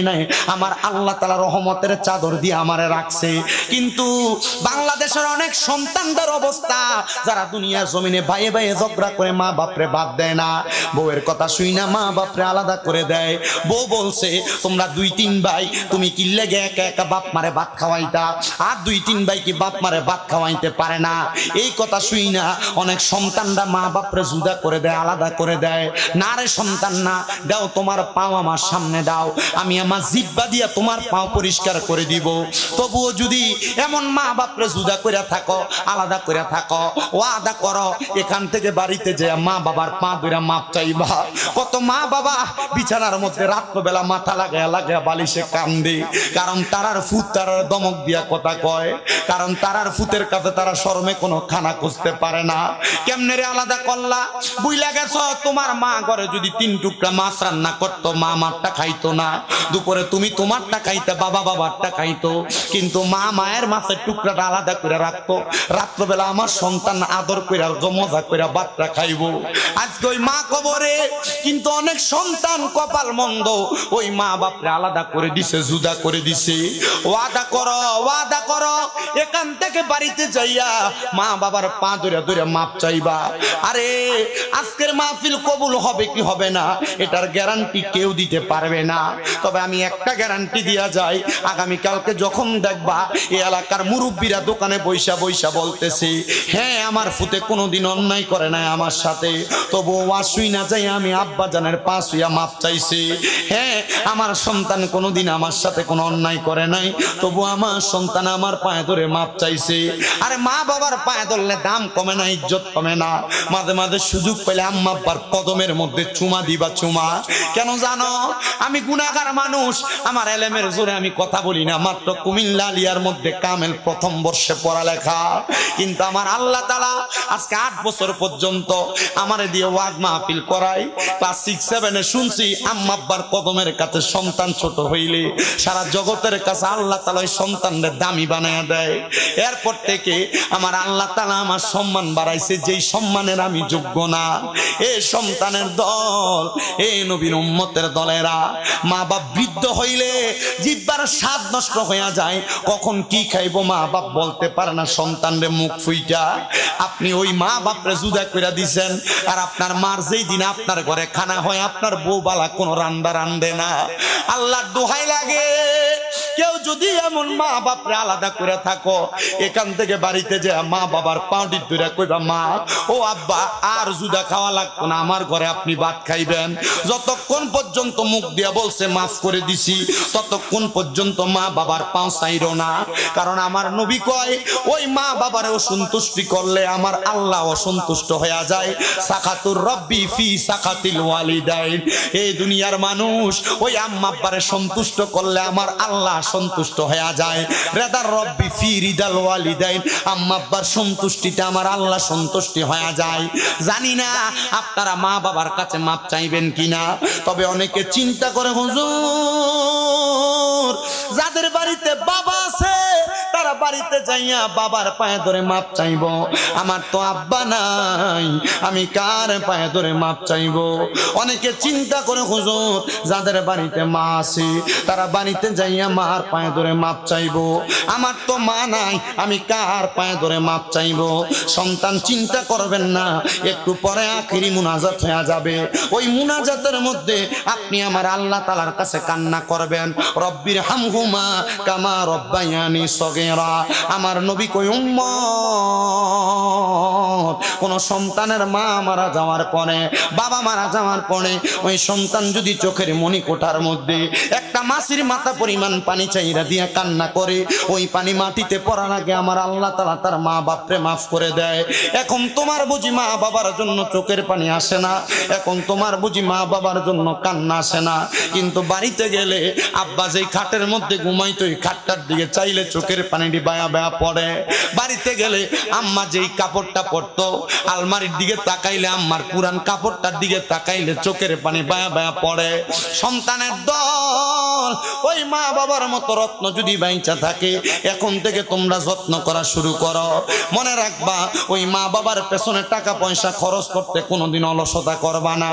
নাই আমার আল্লাহ তাআলা রহমতের চাদর দিয়ে আমারে রাখছে। কিন্তু বাংলাদেশের অনেক সন্তানদের অবস্থা, যারা দুনিয়ার জমিনে ভাইয়ে ভাইয়ে ঝগড়া করে মা বাপরে বাদ দেয় না, বউয়ের কথা শুই না মা বাপরে আলাদা করে দেয়। বউ বলছে তোমরা 2-3 ভাই, তুমি কি লেগে একা একা বাপ মারে ভাত খাওয়াইতা, আর 2-3 ভাই কি বাপ মারে ভাত খাওয়াইতে পারে না? এই কথা শুই না অনেক সন্তানরা মা বাপরে জুদা করে দেয়, আলাদা করে দেয়। না রে সন্তান না, দাও তোমার পাও আমার সামনে দাও, আমি আমার জিহ্বা দিয়া তোমার পাও পরিষ্কার করে দিব। তবুও যদি এমন মা বাপরে জুদা করে থাকো, আলাদা করে থাকো, ওয়াদা করো এখান থেকে বাড়িতে যে মা বাবার পা ধরে মাপ চাইবা। কত মা বাবা বিছানার মধ্যে রাত্রবেলা মাথা লাগায়া বালিশে কান্দে, কারণ তারার ফুত তারার দমক দিয়া কথা কয়, কারণ তারার ফুতের কাছে তারা শরমে কোনো খানা খুঁজতে পারে না। কেমনে রে আলাদা করলা? বুইলা গেছ তোমার মা ঘরে যদি 3 টুকরা মাছ রান্না করতো, মা আমারটা খাইতো না, দুপুরে তুমি তোমারটা খাইতে, বাবা বাবারটা খাইতো, কিন্তু মা মায়ের মাছের টুকরাটা আলাদা করে রাখতো। রাত্রবেলা আমার সন্তান আদর করে মজা করে ভাতটা খাইবো। আজকে ওই মা কবরে, কিন্তু অনেক সন্তান কপাল মন্দ, ওই মা বাপরে আলাদা করে দিছে, জুদা করে দিছে। ওয়াদা করো এখান থেকে বাড়িতে যাইয়া মা বাবার পা ধরে ধরে মাপ চাইবা। আরে আজকের মাহফিল কবুল হবে কি হবে না এটার গ্যারান্টি কেউ দিতে পারবে না। তবে আমি একটা গ্যারান্টি দিয়া যাই, আগামীকালকে যখন দেখবা এই এলাকার মুরব্বীরা দোকানে বৈশা বলতেছে হ্যাঁ আমার ফুতে কোনোদিন অন্যায় করে নাই আমার সাথে, তবু ওয়াশুই না যাই আমি আব্বা জানের পা ছুঁয়া মাপ চাইছি। হ্যাঁ আমার সন্তান কোনোদিন আমার সাথে কোনো অন্যায় করে নাই, তবু আমার সন্তান আমার পায়ে ধরে মাপ চাইছে। আরে মা বাবার পায়ে ধরলে দাম কমে না, ইজ্জত কমে না। মাঝে মাঝে সুযোগ পেলে আম্মা আব্বার কদমের মধ্যে চুমা দিবা চুমা। কেন জানো? আমি গুনাহগার মানুষ, আমার এলেমের জোরে আমি কথা বলি না, মাত্র কুমিল্লা আলিয়ার মধ্যে কামেল প্রথম বর্ষে পড়ালেখা, কিন্তু আমার আল্লাহ তাআলা আজকে 8 বছর পর্যন্ত আমারে দিয়ে ওয়াজ মাহফিল করাই। ক্লাস 6-7 শুনছি আম্মা আব্বার কদমের কাছে সন্তান ছোট হইলে সারা জগতের কাছে আল্লাহ তাআলা ওই সন্তানদের দামি বানায়া দেয়। এরপর থেকে আমার আল্লাহ তাআলা আমার সম্মান বাড়াইছে, যেই সম্মানের আমি যোগ্য না। এ সন্তানের দল, এ নবীর উম্মতের দলেরা, মা বাপ বৃদ্ধ হইলে জিহ্বার স্বাদ নষ্ট হয়ে যায়, কখন কি খাইবো মা বাপ বলতে পারে না, সন্তানরে মুখ ফুইটা। আপনি ওই মা বাপরে জুদা করে দিছেন, আর আপনার মার যেই দিন আপনার ঘরে খানা হয় আপনার বউ বালা কোনো রান্দা রান্ধে না। আল্লাহর দোহাই লাগে কেউ যদি এমন মা বাপরে আলাদা করে থাকো, এখান থেকে বাড়িতে যে মা বাবার পাউডি ধরে কইবা, মা ও আব্বা আর জুদা খাওয়া লাগতো না, আমার ঘরে আপনি ভাত খাইবেন। যতক্ষণ পর্যন্ত মুখ দিয়া বলছে মাফ করে দিছি, ততক্ষণ পর্যন্ত মা বাবার পাও চাইরো না। কারণ আমার নবী কয়, ওই মা বাবারে অসন্তুষ্টি করলে আমার আল্লাহ অসন্তুষ্ট হয়ে যায়। সাখাতুর রব্বি ফি সাখাতিল ওয়ালিদাইন। এই দুনিয়ার মানুষ ওই আম্মা আব্বারে সন্তুষ্ট করলে আমার আল্লাহ সন্তুষ্ট হয়ে যায়। রেদার রব্বি ফি রিদাল ওয়ালিদাইন। আম্মা আব্বার সন্তুষ্টিতে আমার আল্লাহ সন্তুষ্টি হয়ে যায়। জানি না আপনারা মা বাবার কাছে মাপ চাইবেন কিনা, তবে অনেকে চিন্তা করে, হুজুর যাদের বাড়িতে বাবা আছে তারা বাড়িতে যাইয়া বাবার পায়ে ধরে মাপ চাইব, আমার তো আব্বা নাই, আমি কার পায়ে ধরে মাপ চাইব। অনেকে চিন্তা করে, হুজুর যাদের বাড়িতে মা আছে তারা বাড়িতে যাইয়া মার পায়ে ধরে মাপ চাইব, আমার তো মা নাই, আমি কার পায়ে ধরে মাপ চাইব। সন্তান চিন্তা করবেন না, একটু পরে আখিরি মুনাজাত হয়ে যাবে। ওই মুনাজাতের মধ্যে আপনি আমার আল্লাহ তাআলার কাছে কান্না করবেন, রব্বির হামহুমা কামা রব্বায়ানি সগীরা। আমার নবী কই, উম্মত কোন সন্তানের মা মারা যাওয়ার পরে, বাবা মারা যাওয়ার পরে ওই সন্তান যদি চোখের মণিকোঠার মধ্যে একটা মাছির মাথা পরিমাণ পানি চাইরা দিয়া কান্না করে, ওই পানি মাটিতে পড়ার আগে আমার আল্লাহ তাআলা তার মা বাপরে মাফ করে দেয়। এখন তোমার বুঝি মা বাবার জন্য চোখের পানি আসে না, এখন তোমার বুঝি মা বাবার জন্য কান্না আসে না, কিন্তু বাড়িতে গেলে আব্বা যেই খাটের মধ্যে ঘুমাইতো ওই খাটটার দিকে চাইলে চোখের পানিটি বায়া বায়া পড়ে। বাড়িতে গেলে আম্মা যেই কাপড়টা পরতো আলমারির দিকে তাকাইলে, আম্মার পুরান কাপড়টার দিকে তাকাইলে চোখের পানি বায়া বায়া পড়ে। সন্তানের দল ওই মা বাবার মতো রত্ন যদি বাইচা থাকে, এখন থেকে তোমরা যত্ন করা শুরু করো। মনে রাখবা, ওই মা বাবার পেছনে টাকা পয়সা খরচ করতে কোনোদিন অলসতা করবা না।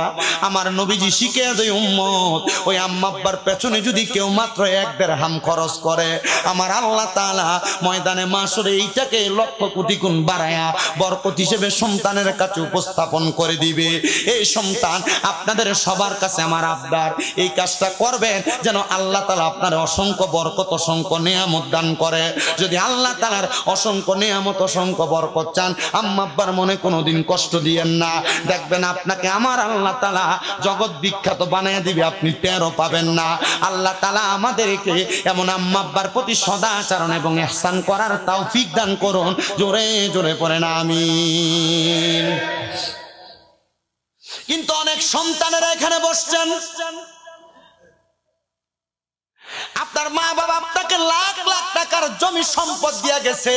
আমার নবীজি শিখিয়ে দেয়, উম্মত ওই আম্মা আব্বার পেছনে যদি কেউ মাত্র 1 দিরহাম খরচ করে, আমার আল্লাহ তাআলা ময়দানে মাশরে এইটাকে লক্ষ কোটি গুণ বাড়ায়া বরকত হিসেবে সন্তানের কাছে উপস্থাপন করে দিবে। এই সন্তান আপনাদের সবার কাছে আমার আবদার, এই কাজটা করবেন যেন আল্লাহ তাআলা আপনার অসংখ্য বরকত অসংখ্য নিয়ামত দান করে। যদি আল্লাহ তাআলার অসংখ্য নিয়ামত অসংখ্য বরকত চান, আম্মা আব্বার মনে কোনোদিন কষ্ট দিয়েন না। দেখবেন আপনাকে আমার আল্লাহ তাআলা জগৎ বিখ্যাত বানায় দিবে, আপনি টেরও পাবেন না। আল্লাহ তাআলা আমাদেরকে এমন আম্মা আব্বার প্রতি সদাচরণ এবং ইহসান করার তৌফিক দান করুন। জোরে জোরে পড়েন আমিন। কিন্তু অনেক সন্তানেরা এখানে বসছেন, আপনার মা বাবা আপনাকে লাখ লাখ টাকার জমি সম্পদ দিয়ে গেছে।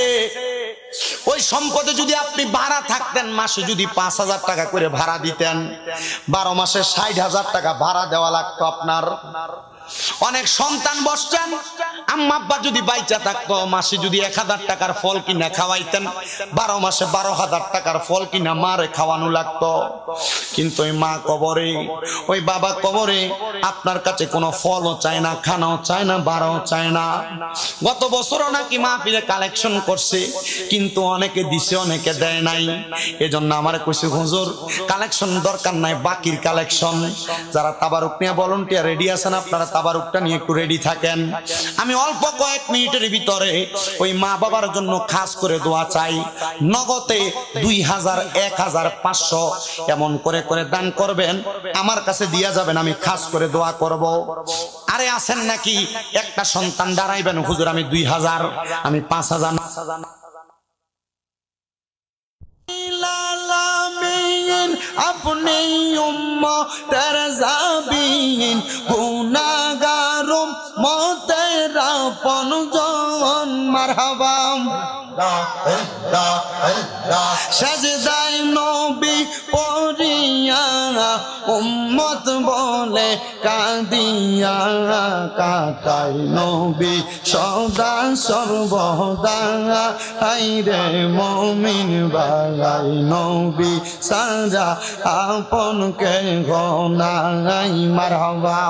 ওই সম্পদে যদি আপনি ভাড়া থাকতেন, মাসে যদি 5,000 টাকা করে ভাড়া দিতেন, 12 মাসে 60,000 টাকা ভাড়া দেওয়া লাগতো আপনার। অনেক সন্তান বসছেন, আম্মা আব্বা যদি বাইচা থাকতো, মাসে যদি 1000 টাকার ফল কিনা খাওয়াইতেন, 12 মাসে 12,000 টাকার ফল কিনা মারে খাওয়ানো লাগতো। কিন্তু ওই মা কবরে, ওই বাবা কবরে আপনার কাছে কোনো ফলও চায় না, খানাও চায় না, ভাড়াও চায় না। গত বছরও নাকি মাহফিলে কালেকশন করছে, কিন্তু অনেকে দিছে অনেকে দেয় নাই। এজন্য আমার কইছে, হুজুর কালেকশন দরকার নাই, বাকির কালেকশন। যারা তাবারুক নিয়ে ভলান্টিয়ার রেডি আছেন, আপনারা তাবারুকটা নিয়ে একটু রেডি থাকেন। আমি অল্প কয়েক মিনিটের ভিতরে ওই মা বাবার জন্য খাস করে দোয়া চাই। নগদে 2000, 1000, 500 এমন করে করে দান করবেন, আমার কাছে দিয়া যাবেন, আমি খাস করে দোয়া করব। আরে আছেন নাকি একটা সন্তান দাঁড়াইবেন, হুজুর আমি 2000, আমি 5000। अपने उम्मतेर जाबिन गुनाहगारुम मोतेरा पनজন মারহাবা সাজদায় নবী পড়িয়া উম্মত বলে কাঁদিয়া কাটাই নবী সদা সর্বদা। হাইরে মুমিন ভাই নবী সাজা আপন কে গনাই মারহাবা।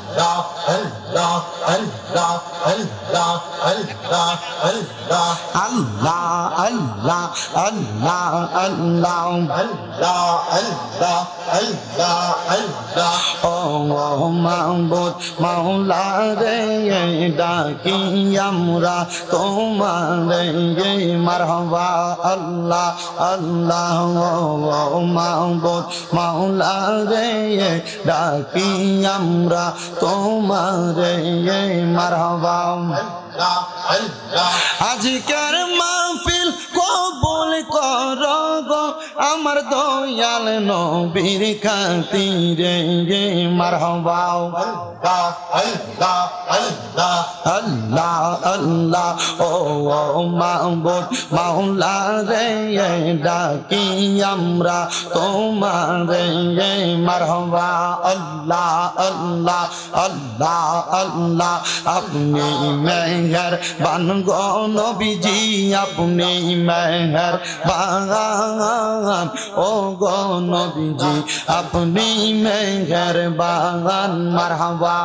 আল্লাহ আল্লাহ আল্লাহ আল্লাহ আল্লাহ আল্লাহ আল্লাহ আল্লাহ আল্লাহ আল্লাহ আল্লাহ আল্লাহ আল্লাহ ও মাহবুব মাওলা রে ডাকি আমরা তোমারে মারহাবা আল্লাহ আল্লাহ ও মাহবুব মাওলা রে ডাকি আমরা তোমারে মারহাবা আজকের মাহফিল কবুল করো গো আমার দয়াল নবীর খাতিরে মারহাবা আল্লাহ আল্লাহ ও মাহবুব মাওলা রে ডাকি আমরা তোমারে মারহাবা আল্লাহ আল্লাহ আল্লাহ আল্লাহ আপনি মেহেরবান গো নবীজি আপনি মেহেরবান ও গো নবীজি আপনি মেহেরবান মারহাবা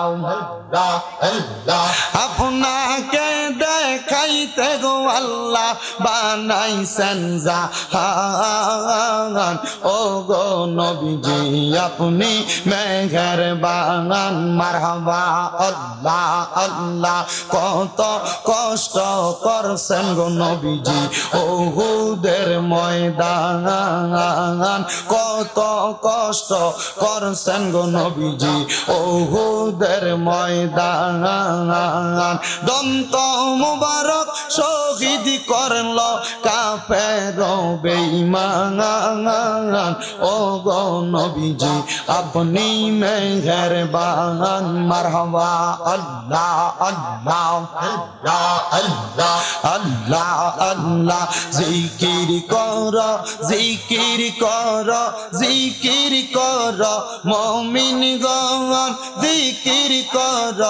আপনাকে দেখাইতে গো আল্লাহ বানাইছেন জাহান ও গো নবীজি আপনি মেহেরবান মারহাবা আল্লাহ আল্লাহ কত কষ্ট করছেন গো নবীজি উহুদের ময়দান কত কষ্ট করছেন গো নবীজি উহুদের ময়দান দন্ত মুবারক শহীদ করল কাফের বেঈমান ও গো নবীজি আপনি মেহেরবান মারহাবা আল্লাহ আল্লাহ আল্লাহ আল্লাহ আল্লাহ জিকির কর জিকির কর জিকির কর মুমিন গণ জিকির কর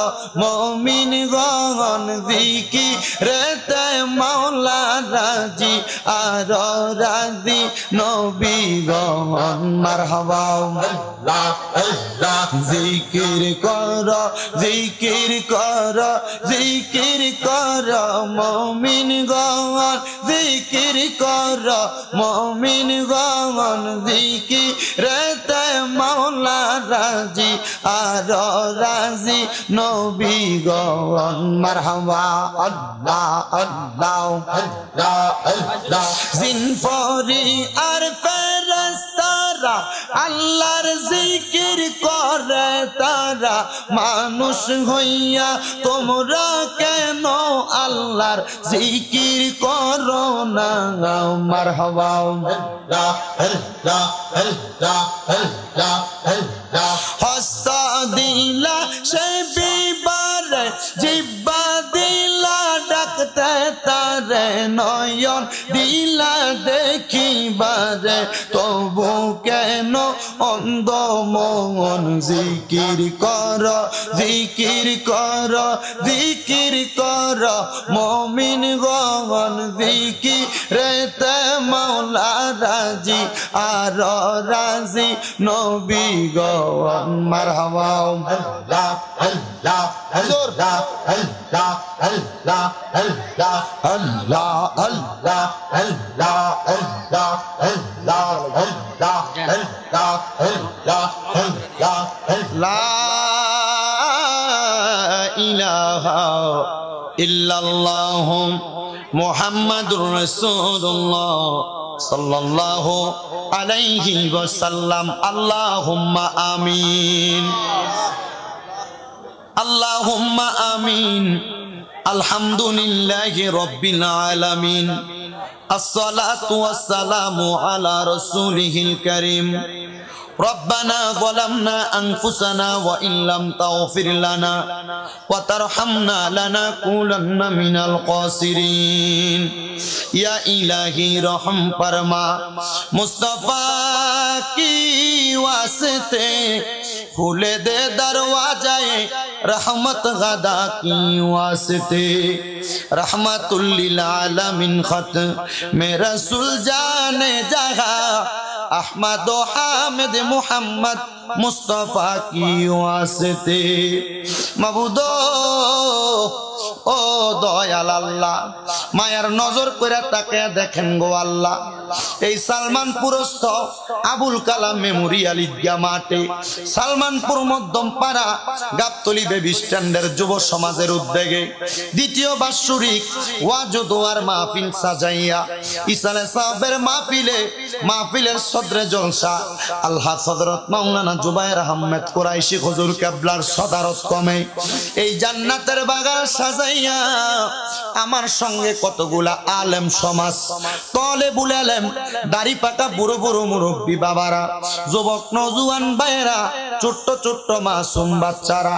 মুমিন গণ জিকিরেতে মাওলা রাজি আর রাজি নবী গণ মারহাবা জিকির কর জিকির কর জিকির কর মুমিন গণ জিকির কর মুমিন গণ জিকিরেতে মাওলা রাজি আর রাজি নবী গণ মারহাবা আল্লাহ আল্লাহ আল্লাহ আল্লাহ জিনফরি আর ফেরেশতারা আল্লাহর জিকির করে তারা মানুষ হইয়া তোমরা কেন আল্লাহর জিকির করো না মারহাবা হস্তা দিলা সে বিবারে জিব্বা দিলা ডাকতে তারে নয়ন দিলা দেখিবারে তবু কেন অন্ধ মন জিকির কর জিকির কর জিকির কর মুমিন গণ জিকিরেতে মাওলা রাজি আর রাজি নবী গণ মারহাবা আল্লাহ আল্লাহ আল্লাহ আল্লাহ আল্লাহ আল্লাহ আল্লাহ আল্লাহ আল্লাহ আল্লাহ আল্লাহ আল্লাহ আল্লাহ আল্লাহ আল্লাহ লা ইলাহা ইল্লাল্লাহ মুহাম্মাদুর রাসূলুল্লাহ সাল্লাল্লাহু আলাইহি ওয়াসাল্লাম আল্লাহুম্মা আমিন আল্লাহুম্মা আমিন আলহামদুলিল্লাহি রাব্বিল আলামিন আসসালাতু ওয়াসসালামু আলা রাসূলিহিল কারীম ربنا ظلمنا أنفسنا وإن لم تغفر لنا وترحمنا لنكونن من الخاسرين يا إلهي رحم فرما مصطفى की वास्ते खुले दे दरवाज़े रहमत गदा की वास्ते रहमतुल लिल आलमीन खत में रसूल जाने जहा अहमद हामिद मुहम्मद मुस्तफा की वास्ते मबूदो ও দয়াল আল্লাহ মায়ার নজর করে তাকে দেখেন গো আল্লাহ এই সালমানপুরস্থ আবুল কালাম মেমোরিয়াল ঈদগাহ মাঠে সালমানপুর মধ্যম পাড়া গাবতলী বেবি স্ট্যান্ডের যুব সমাজের উদ্যোগে দ্বিতীয় বাৎসরিক ওয়াজ ও দোয়ার মাহফিল সাজাইয়া ইসালে সাহেবের মাহফিলের সদরে জলসা আল্লাহ হযরত মাওলানা জুবায়ের আহমেদ কুরাইশি হুজুর কেবলার সদারত কমে এই জান্নাতের বাগান সাজাইয়া আমার সঙ্গে কতগুলা আলেম সমাজ তলেবুল আলেম দাড়ি পাকা বুড়ো বুড়ো মুরব্বী বাবারা যুবক নওজোয়ান ভাইয়েরা ছোট্ট ছোট্ট মাসুম বাচ্চারা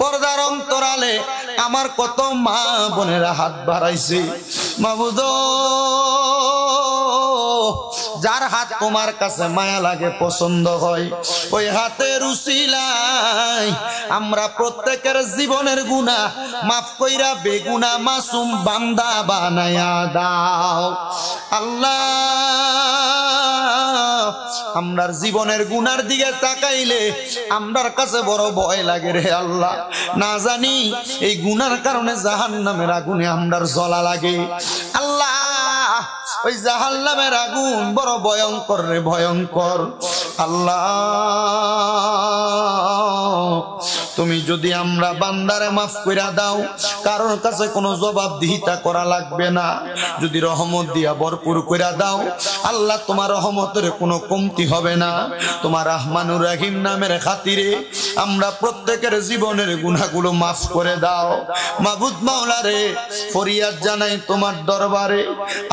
পর্দার অন্তরালে আমার কত মা বোনেরা হাত বাড়াইছে মাবুদ যার হাত তোমার কাছে মায়া লাগে পছন্দ হয় ওই হাতের উসিলায় আমরা প্রত্যেকের জীবনের গুনাহ মাফ কইরা বেগুনা মাসুম বান্দা বানায়া দাও আল্লাহ আমরার জীবনের গুনার দিকে তাকাইলে আমরার কাছে বড় ভয় লাগে রে আল্লাহ না জানি এই গুনার কারণে জাহান্নামের আগুনে আমরার জ্বলা লাগে আল্লাহ ওই জাহান্নামের আগুন বড় ভয়ঙ্কর রে ভয়ঙ্কর আল্লাহ তুমি যদি আমরা বান্দারে মাফ কইরা দাও কারোর কাছে কোনো জবাবদিহিতা করা লাগবে না যদি রহমত দিয়া ভরপুর কইরা দাও আল্লাহ তোমার রহমতের কোনো কমতি হবে না তোমার রহমানুর রহিম নামের খাতিরে আমরা প্রত্যেকের জীবনের গুনাহগুলো মাফ করে দাও মাবুদ মাওলা রে ফরিয়াদ জানাই তোমার দরবারে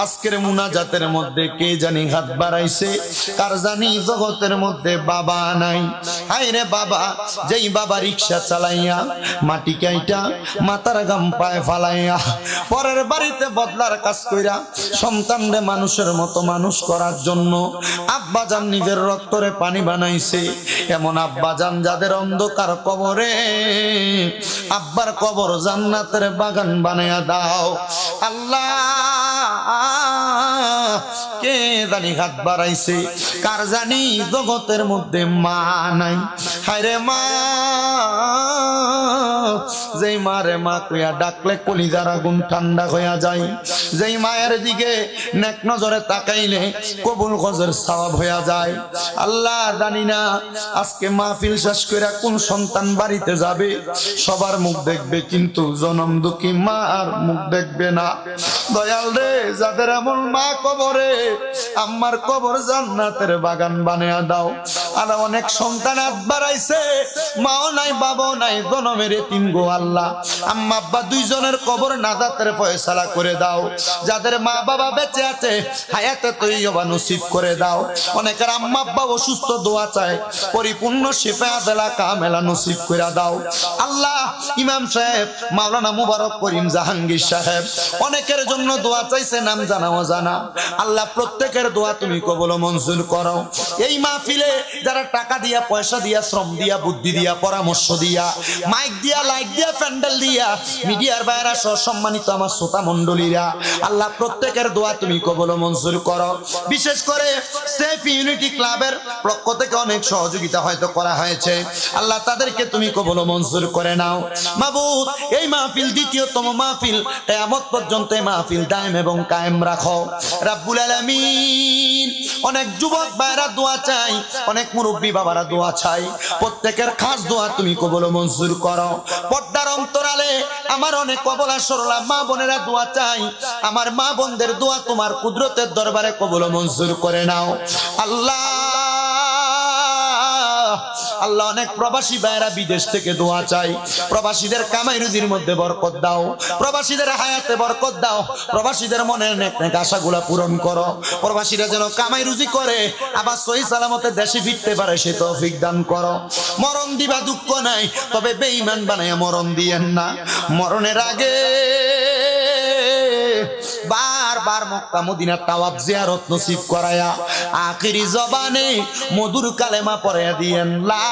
আজকের মুনাজাতের মধ্যে কে জানি হাত বাড়াইছে কার জানি জগতের মধ্যে বাবা নাই হায় রে বাবা যেই বাবা রিকশা চালাইয়া মাটি কাইটা মাথার গাম পায়ে ফালাইয়া পরের বাড়িতে বদলার কাজ কইরা সন্তানরে মানুষের মতো মানুষ করার জন্য আব্বাজান নিজের রক্তরে পানি বানাইছে এমন আব্বাজান যাদের অন্ধকার কবরে আব্বার কবর জান্নাতের বাগান বানায়া দাও আল্লাহ কে জানি হাত বাড়াইছে কার জানি জগতের মধ্যে মা নাই হায়রে মা যেই মারে মা কইয়া ডাকলে কলিজার আগুন ঠান্ডা হইয়া যায় যেই মায়ের দিকে নেক নজরে তাকাইলে কবুল গজের সওয়াব হইয়া যায় আল্লাহ জানি না আজকে মাহফিল শেষ কইরা কোন সন্তান বাড়িতে যাবে সবার মুখ দেখবে কিন্তু জনম দুঃখী মা আর মুখ দেখবে না দয়াল রে যাদের এমন মা কবরে আম্মার কবর জান্নাতের বাগান বানায়া দাও আর অনেক সন্তান হাত বাড়াইছে মাও নাই বাবাও নাই জনমের এতিম গো আল্লাহ আম্মা আব্বা দুইজনের কবর নাজাতের ফয়সালা করে দাও যাদের মা বাবা বেঁচে আছে হায়াতে তৈয়বা নসিব করে দাও অনেকের আম্মা আব্বা অসুস্থ দোয়া চায় পরিপূর্ণ শিফা আদেলা কামেলা নসিব করে দাও আল্লাহ ইমাম সাহেব মাওলানা মুবারক করিম জাহাঙ্গীর সাহেব অনেকের জন্য দোয়া চাইছে নাম জানাও জানা আল্লাহ প্রত্যেকের দোয়া তুমি কবুল মঞ্জুর করো এই মাহফিলে যারা টাকা দিয়া পয়সা দিয়া শ্রম দিয়া বুদ্ধি দিয়া পরামর্শ দিয়া মাইক দিয়া লাইট দিয়া প্যান্ডেল দিয়া মিডিয়ার বাইরা সহ সম্মানিত আমার শ্রোতা মণ্ডলীরা আল্লাহ প্রত্যেকের দোয়া তুমি কবুল মঞ্জুর করো বিশেষ করে সেফ ইউনিটি ক্লাবের পক্ষ থেকে অনেক সহযোগিতা হয়তো করা হয়েছে আল্লাহ তাদেরকে তুমি কবুল মঞ্জুর করে নাও মাবুদ এই মাহফিল দ্বিতীয়তম মাহফিল কিয়ামত পর্যন্ত এই মাহফিল দায়েম এবং কায়েম রাখো রাব্বুল আলামিন অনেক যুবক ভাইরা দোয়া চাই অনেক মুরব্বী বাবারা দোয়া চাই প্রত্যেকের খাস দোয়া তুমি কবুল মঞ্জুর করো পর্দার অন্তরালে আমার অনেক কবলা সরলা মা বোনেরা দোয়া চাই আমার মা বোনদের দোয়া তোমার কুদরতের দরবারে কবুল মঞ্জুর করে নাও আল্লাহ আল্লাহ অনেক প্রবাসী ভাইরা বিদেশ থেকে দোয়া চাই প্রবাসীদের কামাই রুজির মধ্যে বরকত দাও প্রবাসীদের হায়াতে বরকত দাও প্রবাসীদের মনের নেক নেক আশাগুলো পূরণ করো প্রবাসীরা যেন কামাই রুজি করে আবার সহি সালামতে দেশে ফিরতে পারে সে তৌফিক দান করো মরণ দিবা দুঃখ নাই তবে বেঈমান বানায়া মরণ দিয়েন না মরণের আগে বারবার মক্কা মদিনা তাওয়াফ জিয়ারত নসিব করায়া আখিরি জবানে মধুর কালেমা পড়ায়া দিয়েন লা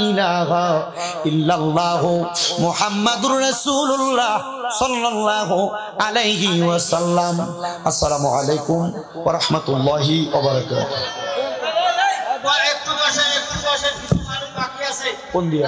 ইলাহা ইল্লাল্লাহ মুহাম্মাদুর রাসূলুল্লাহ সাল্লাল্লাহু আলাইহি ওয়াসাল্লাম। আসসালামু আলাইকুম ওয়া রাহমাতুল্লাহি ওয়া বারাকাতুহু। একটু বসে কিছু মানুষ বাকি আছে কোন দিয়া